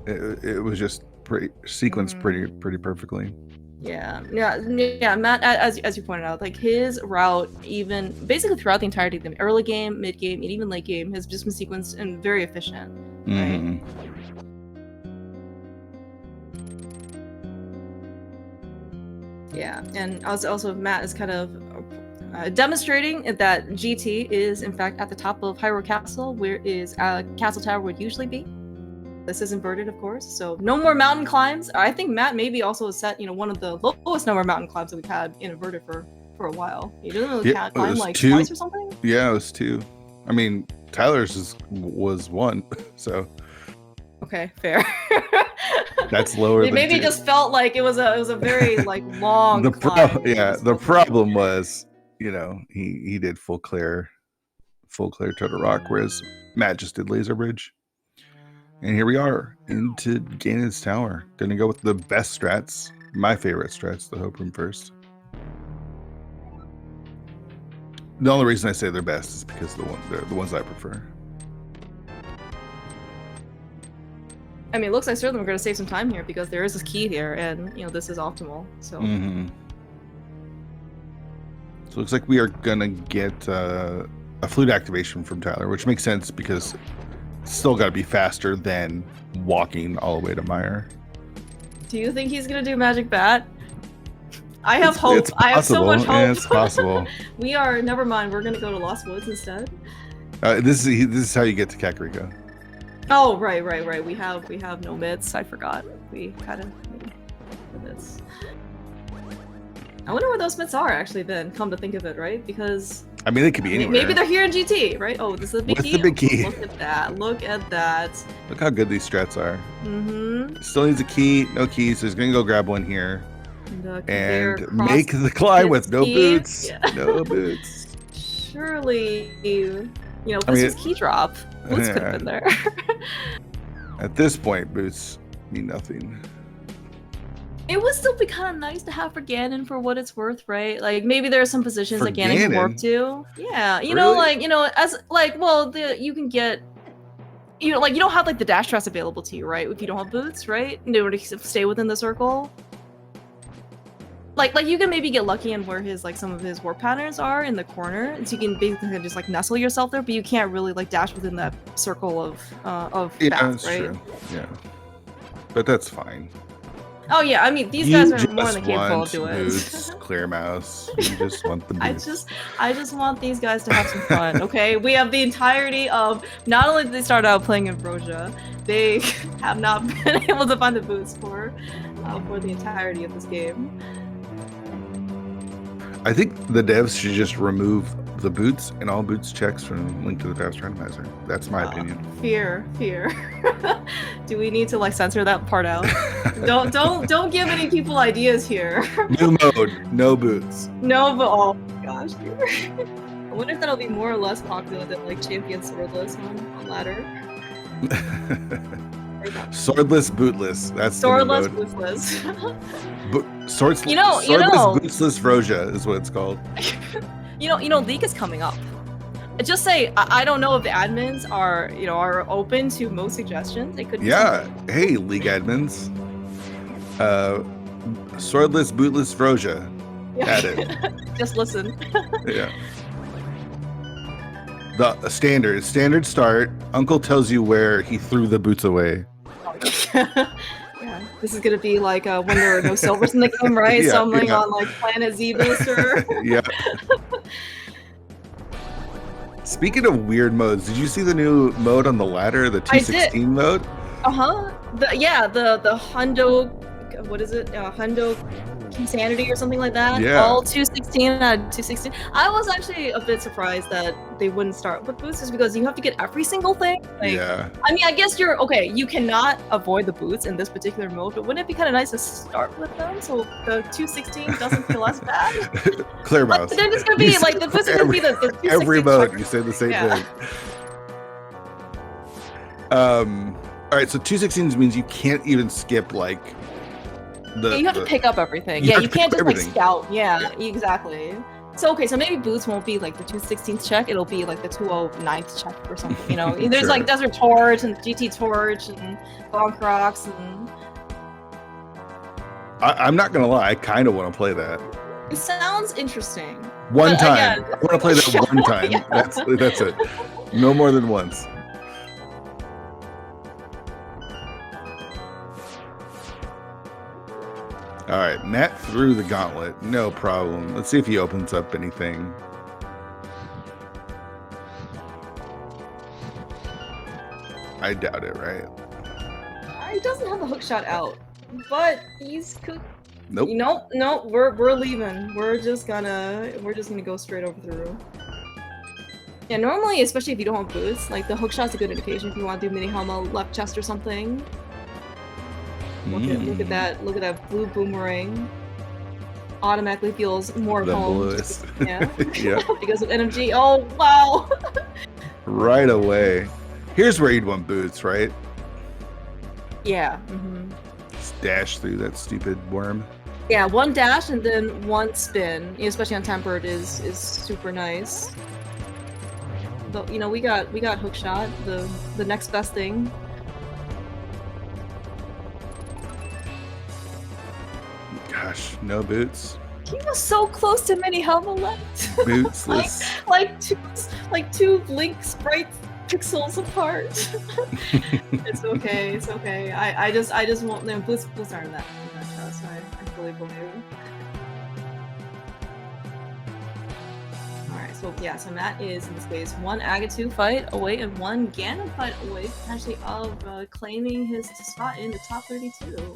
it was just pretty sequenced pretty perfectly. Yeah. Matt, as you pointed out, like his route, even basically throughout the entirety of the early game, mid game, and even late game, has just been sequenced and very efficient. Right. Yeah, and also Matt is kind of demonstrating that GT is in fact at the top of Hyrule Castle, where Castle Tower would usually be. This is inverted, of course, so no more mountain climbs. I think Matt maybe also set, one of the lowest number of mountain climbs that we've had in inverted for a while. He didn't really climb like 2 twice or something. Yeah, it was 2. I mean, Tyler's was 1, so. Okay, fair. That's lower. It maybe just felt like it was a very like long climb. The problem was, he did full clear Turtle Rock, whereas Matt just did Laser Bridge. And here we are into Ganon's Tower. Gonna go with the best strats, my favorite strats, the Hope Room first. The only reason I say they're best is because they're the ones I prefer. I mean, it looks like certainly we're going to save some time here because there is this key here, and this is optimal. So, so it looks like we are gonna get a flute activation from Tyler, which makes sense because it's still got to be faster than walking all the way to Meyer. Do you think he's going to do Magic Bat? I have hope. I have so much hope. Yeah, it's possible. Never mind. We're going to go to Lost Woods instead. This is how you get to Kakariko. Oh, right. We have no myths. I forgot. We kind of need the myths. I wonder where those myths are actually then, come to think of it, right? Because I mean, they could be anywhere. Maybe they're here in GT, right? Oh, this is the big key. What's the big key? Look at that. Look how good these strats are. Still needs a key, no keys, so he's gonna go grab one here. And make the climb with no boots. Yeah. No boots. Surely, this was key drop. Boots could have been there. At this point, boots mean nothing. It would still be kind of nice to have for Ganon for what it's worth, right? Like maybe there are some positions that Ganon can warp to. Yeah, you can get. You don't have like the dash strats available to you, right? If you don't have boots, right? In order to stay within the circle. Like you can maybe get lucky in where some of his warp patterns are in the corner, so you can basically just like nestle yourself there, but you can't really like dash within that circle of paths, right? True. Yeah, but that's fine. Oh yeah, I mean these guys are more than capable of doing it. Boots, clear mouse. You just want the boots. I just want these guys to have some fun. Okay, we have the entirety of. Not only did they start out playing Ambrosia, they have not been able to find the boots for the entirety of this game. I think the devs should just remove the boots and all boots checks from Link to the Past Randomizer. That's my opinion. Fear. Do we need to like censor that part out? don't give any people ideas here. New mode, no boots. No, but oh my gosh. I wonder if that'll be more or less popular than like Champion Swordless on ladder. Swordless, bootless. That's swordless, bootless. Swordless, bootsless Roja is what it's called. League is coming up. Just say I don't know if the admins are open to most suggestions. They could. Hey, League admins. Swordless, bootless Roja. Add it. Just listen. Yeah. The standard start. Uncle tells you where he threw the boots away. Yeah, this is gonna be like when there are no silvers in the game, right? So I'm like on like Planet Z Booster. Yeah. Speaking of weird modes, did you see the new mode on the ladder, the 216 mode? The Hundo, what is it? Hundo Insanity or something like that. Yeah. All 216 out of 216. I was actually a bit surprised that they wouldn't start with boots, just because you have to get every single thing. Yeah. I mean, I guess you cannot avoid the boots in this particular mode, but wouldn't it be kind of nice to start with them so the 216 doesn't feel less bad? Clear mouse. They're just gonna be like the boots are gonna be the 216. Every mode, you say the same thing. All right, so 216 means you can't even skip like you have to pick up everything. Yeah, you can't just like scout. Yeah, exactly. So okay, so maybe boots won't be like the 216th check. It'll be like the 209th check or something. You know, there's Sure. like Desert Torch and GT Torch and Bonk Rocks and. I'm not gonna lie, I kind of want to play that. It sounds interesting. One time. I want to play that one time. Yeah. That's it. No more than once. All right, Matt threw the gauntlet. No problem. Let's see if he opens up anything. I doubt it, right? He doesn't have the hook shot out, but he's could. Nope. Nope. We're leaving. We're just gonna go straight over through. Yeah, normally, especially if you don't have boots, like the hook shot's a good indication if you want to do mini helma left chest or something. Look at that blue boomerang. Automatically feels more at home. Yeah. Yeah. Because of NMG. Oh wow. Right away. Here's where you'd want boots, right? Yeah. Just dash through that stupid worm. Yeah, one dash and then one spin, especially on tempered, is super nice. But you know, we got hook shot, the next best thing. Gosh, no boots. He was so close to mini helma left. Bootsless. like two blink sprites pixels apart. It's okay. It's okay. I just want them. Boots aren't that fast. I fully believe. All right. So yeah. So Matt is in this case one Agatu fight away and one Ganon fight away potentially of claiming his spot in the top 32.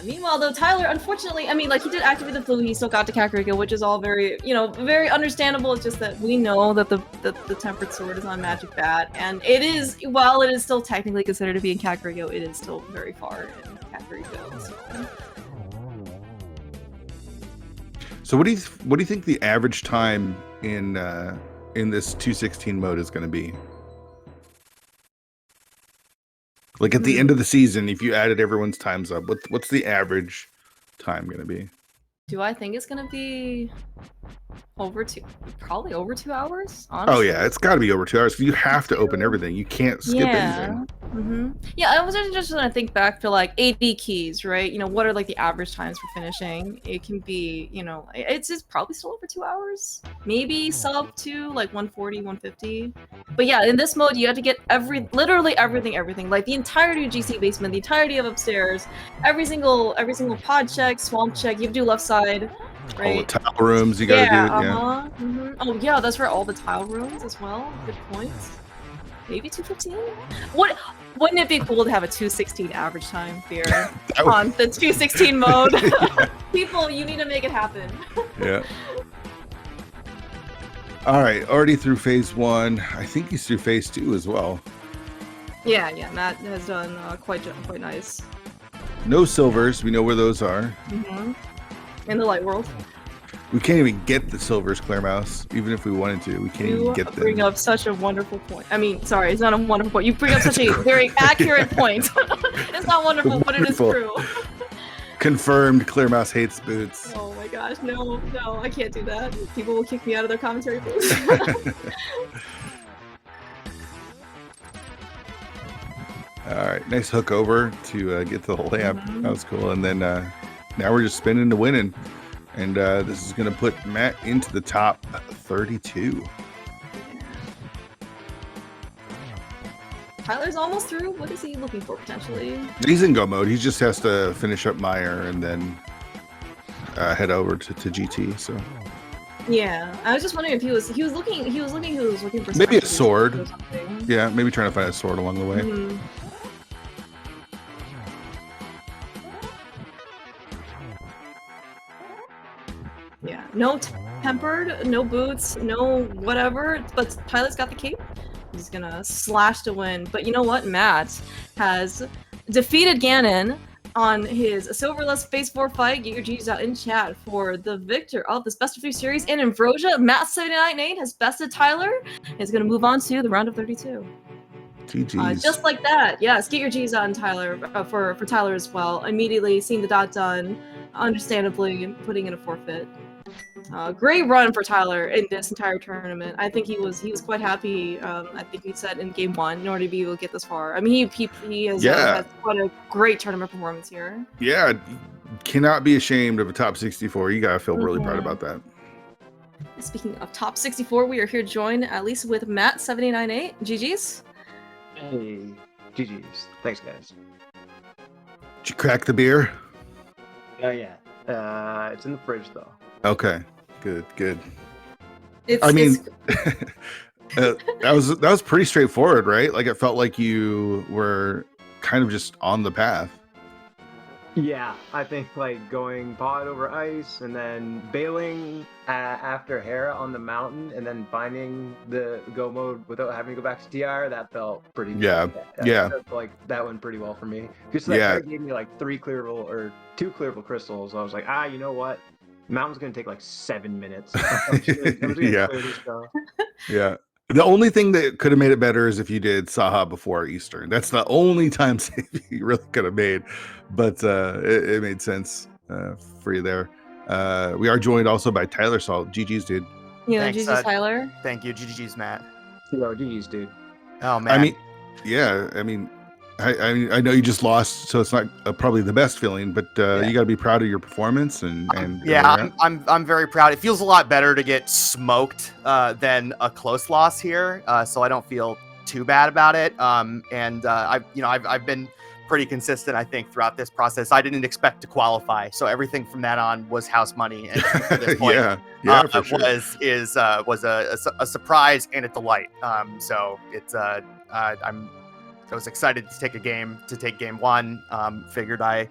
Meanwhile, though, Tyler, unfortunately, I mean, like, he did activate the flu, he still got to Kakariko, which is all very, you know, very understandable. It's just that we know that the Tempered Sword is on Magic Bat, and it is, while it is still technically considered to be in Kakariko, it is still very far in Kakariko. So what do you think the average time in this 216 mode is going to be? Like at the end of the season, if you added everyone's times up, what's the average time going to be? Do I think it's going to be probably over 2 hours? Honestly. Oh yeah, it's got to be over 2 hours. You have to open everything. You can't skip anything. Yeah, I was just gonna think back to like 80 keys, right? You know, what are like the average times for finishing? It can be, you know, it's probably still over 2 hours. Maybe sub to like 140, 150. But yeah, in this mode, you have to get literally everything, like the entirety of GC basement, the entirety of upstairs, every single pod check, swamp check. You have to do left side. Right. All the tile rooms you gotta do. Yeah. Oh yeah, that's for all the tile rooms as well. Good point. Maybe 215? Wouldn't it be cool to have a 216 average time here on the 216 mode? Yeah. People, you need to make it happen. Yeah. All right, already through phase 1. I think he's through phase 2 as well. Yeah, Matt has done quite nice. No silvers. We know where those are. In the light world. We can't even get the silvers, Claire Mouse. Even if we wanted to, we can't even get them. You bring up such a wonderful point. I mean, sorry, it's not a wonderful point. You bring up such a very accurate point. It's not wonderful, but it is true. Confirmed, Claire Mouse hates boots. Oh my gosh, no, I can't do that. People will kick me out of their commentary booth. All right, nice hook over to get to the lamp. That was cool. And then now we're just spinning to winning. And this is going to put Matt into the top 32. Tyler's almost through. What is he looking for, potentially? He's in go mode. He just has to finish up Meyer and then head over to GT. So yeah, I was just wondering if he was looking for maybe a sword. Yeah, maybe trying to find a sword along the way. Yeah, no tempered, no boots, no whatever, but Tyler's got the cape. He's gonna slash to win. But you know what? Matt has defeated Ganon on his silverless phase 4 fight. Get your G's out in chat for the victor of this best of 3 series in Ambrosia. Matt7898 has bested Tyler and is gonna move on to the round of 32. GG's. Just like that. Yes, get your G's on, Tyler, for Tyler as well. Immediately seeing the dot done, understandably putting in a forfeit. Great run for Tyler in this entire tournament. I think he was quite happy. I think he said in game 1 in order to be able to get this far. I mean, he has had quite a great tournament performance here. Yeah, cannot be ashamed of a top 64. You gotta feel really proud about that. Speaking of top 64, we are here joined at least with matt7898. GG's. Hey, GG's. Thanks, guys. Did you crack the beer? Oh yeah. It's in the fridge though. Okay. Good. That was pretty straightforward, right? Like it felt like you were kind of just on the path. Yeah, I think like going pod over ice and then bailing after Hera on the mountain and then finding the go mode without having to go back to TR, that felt pretty good. Yeah. Like that went pretty well for me. Because that gave me like 2 clearable crystals. I was like, you know what? Mountain's gonna take like 7 minutes. Yeah. The only thing that could have made it better is if you did Saha before Eastern. That's the only time save you really could have made, but it made sense for you there. We are joined also by Tylersalt. GG's, dude. Yeah, GG's, Tyler. Thank you. GG's, Matt. Yo, GG's, dude. Oh man. I know you just lost, so it's not probably the best feeling, but you got to be proud of your performance and I'm very proud. It feels a lot better to get smoked than a close loss here, so I don't feel too bad about it. I've been pretty consistent, I think, throughout this process. I didn't expect to qualify, so everything from that on was house money. And to this point, for sure. was a surprise and a delight. So it's I was excited to take game 1. Figured I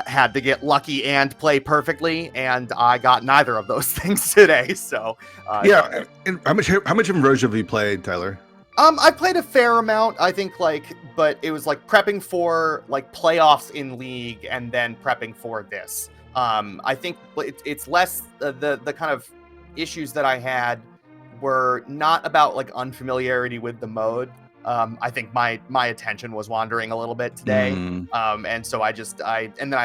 had to get lucky and play perfectly, and I got neither of those things today. So and how much Ambrosia have you played, Tyler? I played a fair amount, I think, but it was like prepping for like playoffs in League and then prepping for this. I think it's less the kind of issues that I had were not about like unfamiliarity with the mode. I think my attention was wandering a little bit today. And so I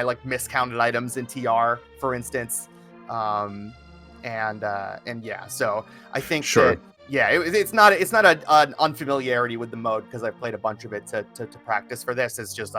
like miscounted items in TR, for instance. So I think it's not an unfamiliarity with the mode because I played a bunch of it to practice for this. It's just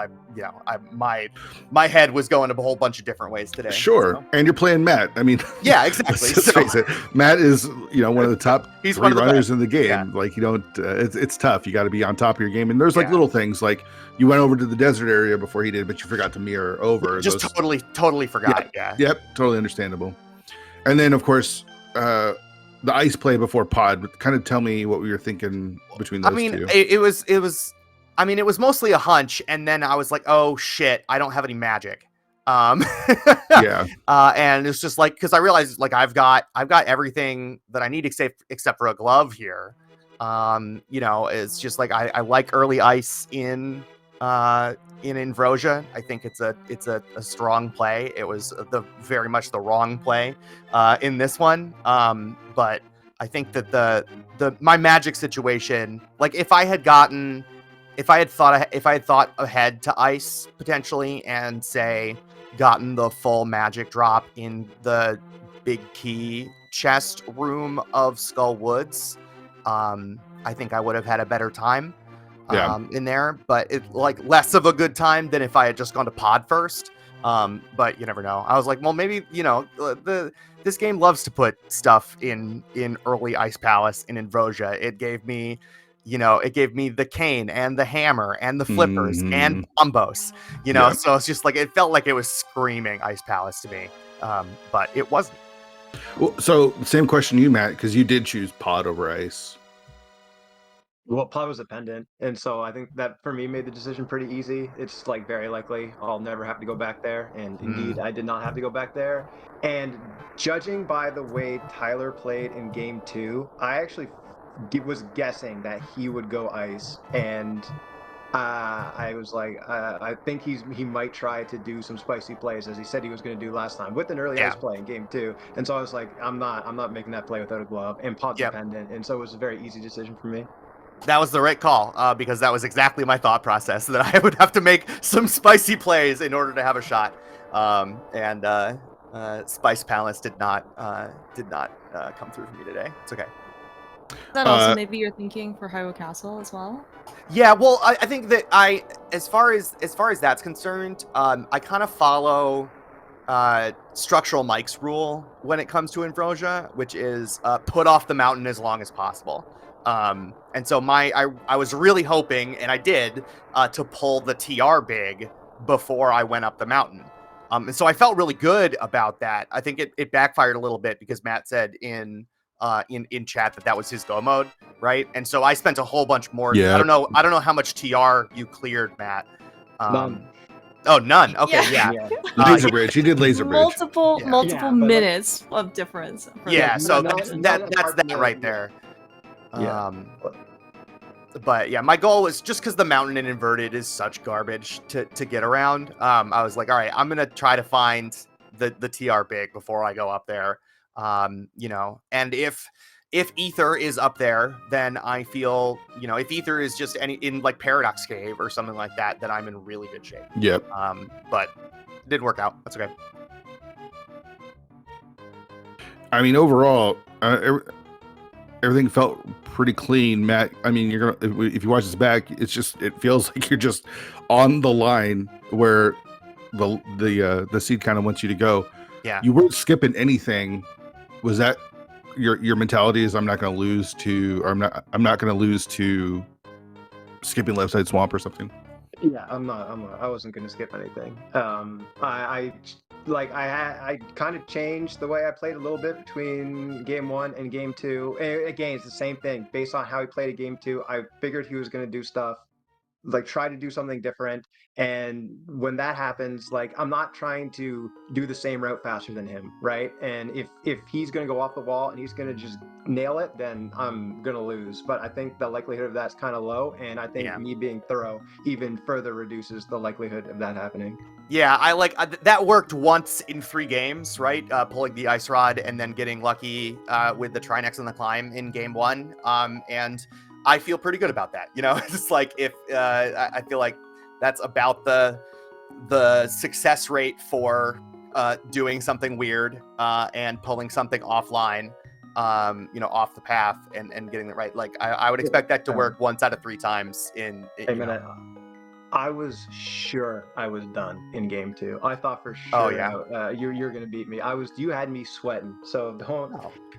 my head was going a whole bunch of different ways today. Sure. So. And you're playing Matt. I mean, yeah, exactly. Let's face it. Matt is one of the top He's 3 runners in the game. Yeah. Like you don't it's tough. You got to be on top of your game. And there's like little things like you went over to the desert area before he did, but you forgot to mirror over. Just totally forgot. Yeah. Yep. Totally understandable. And then of course the ice play before pod, but kind of tell me what we were thinking between those two. It was mostly a hunch, and then I was like, oh shit, I don't have any magic. And it's just like, because I realized like I've got everything that I need except for a glove here. It's just like I like early ice in Ambrosia. I think it's a strong play. It was very much the wrong play in this one. But I think that my magic situation, like if I had thought ahead to ice potentially and say gotten the full magic drop in the big key chest room of Skull Woods, I think I would have had a better time. In there, but it like less of a good time than if I had just gone to pod first. But you never know. I was like, well, maybe this game loves to put stuff in early Ice Palace in Ambrosia. It gave me the cane and the hammer and the flippers and bombos. So it's just like it felt like it was screaming Ice Palace to me, but it wasn't. Well, so same question to you, Matt, because you did choose pod over ice. Well, pod was a pendant, and so I think that for me made the decision pretty easy. It's like very likely I'll never have to go back there, and indeed I did not have to go back there. And judging by the way Tyler played in game 2, I actually was guessing that he would go ice, and I was like, I think he might try to do some spicy plays as he said he was going to do last time with an early ice play in game 2. And so I was like, I'm not making that play without a glove, and pod's dependent, and so it was a very easy decision for me. That was the right call, because that was exactly my thought process, that I would have to make some spicy plays in order to have a shot. Spice Palace did not come through for me today. It's okay. Is that also maybe you're thinking for Hyrule Castle as well? Yeah, well, I think that as far as that's concerned, I kind of follow Structural Mike's rule when it comes to Ambrosia, which is put off the mountain as long as possible. And so I was really hoping, and I did, to pull the TR big before I went up the mountain. And so I felt really good about that. I think it backfired a little bit because Matt said in chat that was his go mode, right? And so I spent a whole bunch more. Yeah. I don't know how much TR you cleared, Matt. None. Oh, none. Okay, yeah. Laser Bridge. He did Laser Bridge. Multiple minutes of difference. Yeah, so that's that right there. Yeah. But yeah, my goal was just because the mountain in inverted is such garbage to get around. I was like, all right, I'm gonna try to find the TR big before I go up there. And if Ether is up there, then I feel, if Ether is just in like Paradox Cave or something like that, then I'm in really good shape. Yep. But it didn't work out. That's okay. I mean, overall, everything felt pretty clean, Matt. I mean, if you watch this back, it feels like you're just on the line where the seed kind of wants you to go. Yeah. You weren't skipping anything. Was that your mentality? Is I'm not going to lose to, or I'm not going to lose to skipping left side swamp or something? Yeah, I wasn't going to skip anything. I kind of changed the way I played a little bit between game 1 and game 2. And again, it's the same thing. Based on how he played at game 2, I figured he was going to do stuff, like try to do something different. And when that happens, like, I'm not trying to do the same route faster than him, right? And if he's going to go off the wall and he's going to just nail it, then I'm going to lose. But I think the likelihood of that's kind of low, and I think me being thorough even further reduces the likelihood of that happening. Yeah, that worked once in 3 games, right? Pulling the Ice Rod and then getting lucky with the Trinex and the Climb in game 1. And I feel pretty good about that. It's just like I feel like that's about the success rate for doing something weird and pulling something offline, off the path and getting it right. Like I would expect that to work once out of 3 times in. I was sure I was done in game 2. I thought for sure you're gonna beat me. You had me sweating. So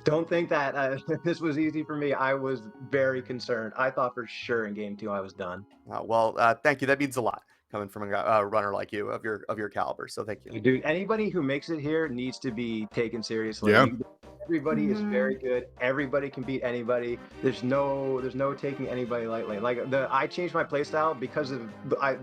don't think that this was easy for me. I was very concerned. I thought for sure in game 2 I was done. Thank you. That means a lot coming from a runner like you of your caliber. So thank you, dude. Anybody who makes it here needs to be taken seriously. Yeah. Everybody is very good. Everybody can beat anybody. There's no taking anybody lightly. Like I changed my playstyle because of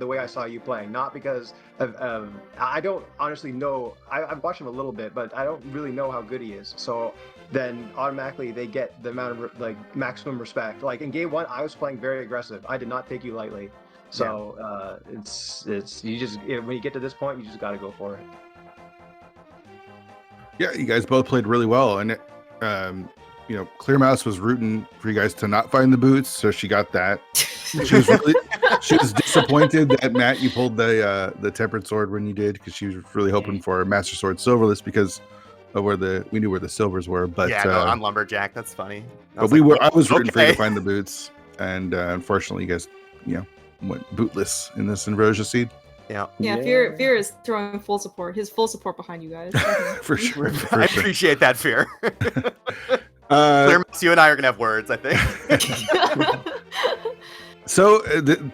the way I saw you playing, not because of I don't honestly know. I've watched him a little bit, but I don't really know how good he is. So then automatically they get the amount of maximum respect. Like in game 1, I was playing very aggressive. I did not take you lightly. So it's you just when you get to this point, you just got to go for it. Yeah, you guys both played really well, and Clear Mouse was rooting for you guys to not find the boots, so she got that. She was disappointed that Matt, you pulled the tempered sword when you did, because she was really hoping for Master Sword Silverless because of we knew where the silvers were. But I'm Lumberjack. That's funny. I was rooting for you to find the boots, and unfortunately, you guys went bootless in this Ambrosia seed. Yeah. Fear is throwing full support. His full support behind you guys. For sure. I appreciate that, Fear. Clear Mouse, you and I are gonna have words, I think. So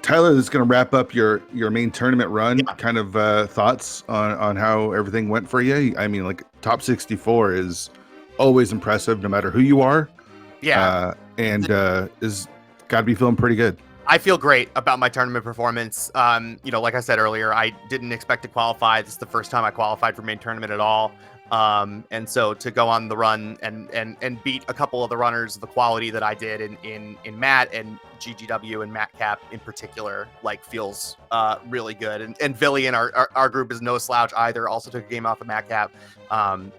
Tyler is going to wrap up your main tournament run. Yeah. Kind of thoughts on how everything went for you. I mean, like top 64 is always impressive, no matter who you are. Yeah, and is got to be feeling pretty good. I feel great about my tournament performance. Like I said earlier, I didn't expect to qualify. This is the first time I qualified for main tournament at all. And so to go on the run and beat a couple of the runners of the quality that I did in Matt and GGW and Matt Cap in particular, feels really good. And Villy in our group is no slouch either. Also took a game off of Matt Cap.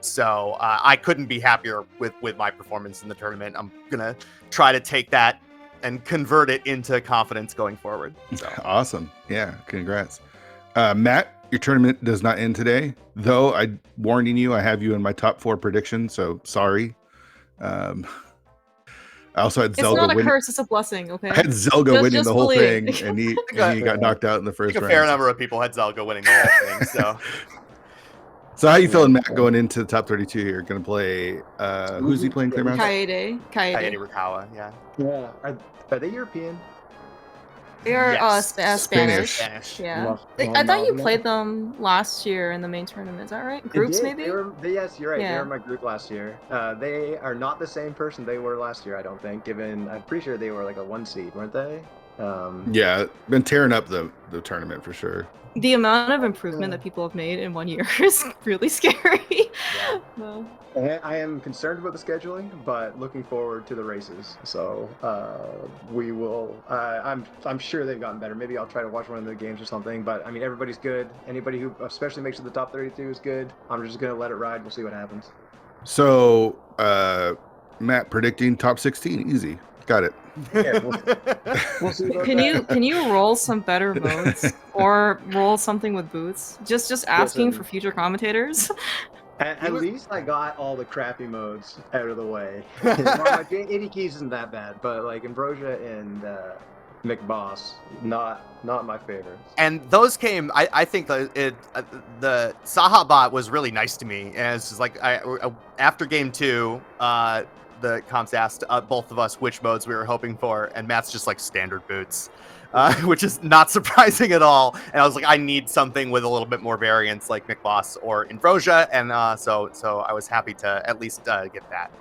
So I couldn't be happier with my performance in the tournament. I'm gonna try to take that and convert it into confidence going forward. So. Awesome. Yeah, congrats. Matt, your tournament does not end today, though I'm warning you, I have you in my top 4 predictions, so sorry. I also had Zelda It's not a win. curse, it's a blessing, okay? I had Zelda winning the whole believe. thing, and he got knocked out in the first round. A fair number of people had Zelda winning the whole thing, so. So how you feeling, Matt, going into the top 32 here? Going to play, who's he playing, Clear Mouse? Kaede Rikawa, yeah. Yeah. Are they European? They are Yes. Spanish. Spanish. Yeah. I thought you played them last year in the main tournament. Is that right? Groups, maybe? Yes, you're right. Yeah. They were in my group last year. They are not the same person they were last year, I don't think, given I'm pretty sure they were like a 1 seed, weren't they? Yeah, been tearing up the tournament for sure. The amount of improvement that people have made in 1 year is really scary. Yeah. Well, I am concerned about the scheduling, but looking forward to the races. So we will. I'm sure they've gotten better. Maybe I'll try to watch one of the games or something. But I mean, everybody's good. Anybody who especially makes it to the top 32 is good. I'm just gonna let it ride. We'll see what happens. So, Matt predicting top 16, easy. Got it. Yeah, we'll see about that. can you roll some better votes or roll something with boots? Just asking for future commentators. At least I got all the crappy modes out of the way. My 80 keys isn't that bad, but like Ambrosia and McBoss, not my favorites. And those came. I think the Saha bot was really nice to me, and it's just like after game 2, the comps asked both of us which modes we were hoping for, and Matt's just like standard boots, which is not surprising at all. And I was like, I need something with a little bit more variance, like McBoss or Ambrosia, and so I was happy to at least get that.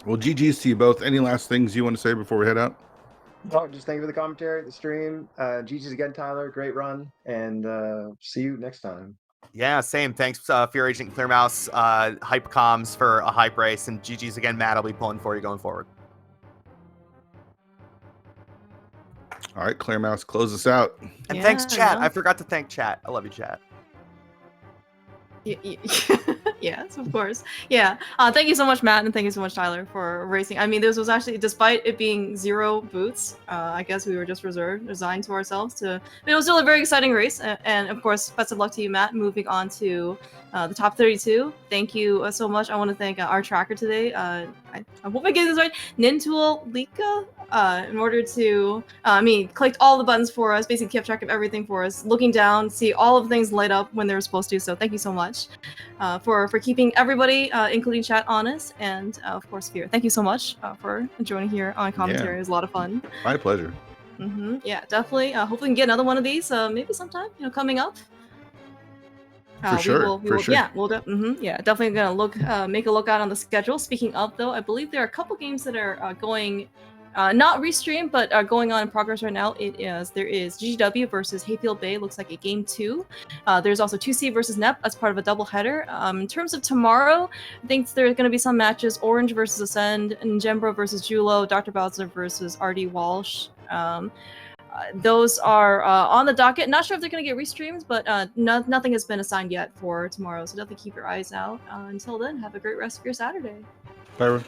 Well, GG's to you both. Any last things you want to say before we head out? Oh, just thank you for the commentary, the stream. GG's again, Tyler. Great run, and see you next time. Yeah, same. Thanks, Fear Agent Clear Mouse, Hype Comms for a hype race, and GG's again, Matt. I'll be pulling for you going forward. All right, Clear Mouse, close us out. And thanks, chat. I forgot to thank chat. I love you, chat. Yes, of course. Yeah. Thank you so much, Matt, and thank you so much, Tyler, for racing. I mean, this was actually, despite it being 0 boots, I guess we were just resigned to ourselves to. But it was still a very exciting race, and of course, best of luck to you, Matt. Moving on to the top 32. Thank you so much. I want to thank our tracker today. I hope I get this right. Nintool Lika. In order to, clicked all the buttons for us, basically kept track of everything for us, looking down, see all of the things light up when they were supposed to. So thank you so much for keeping everybody, including chat, honest, and of course, Fear. Thank you so much for joining here on commentary. It was a lot of fun. My pleasure. Yeah, definitely. Hopefully, we can get another one of these maybe sometime, coming up. For sure. Yeah, we'll definitely gonna make a look out on the schedule. Speaking of, though, I believe there are a couple games that are going. Not restreamed, but going on in progress right now. There is GGW versus Hayfield Bay. Looks like a game 2. There's also 2C versus NEP as part of a doubleheader. In terms of tomorrow, I think there's going to be some matches: Orange versus Ascend, Njembro versus Julo, Dr. Bowser versus RD Walsh. Those are on the docket. Not sure if they're going to get restreamed, but nothing has been assigned yet for tomorrow. So definitely keep your eyes out. Until then, have a great rest of your Saturday. Bye.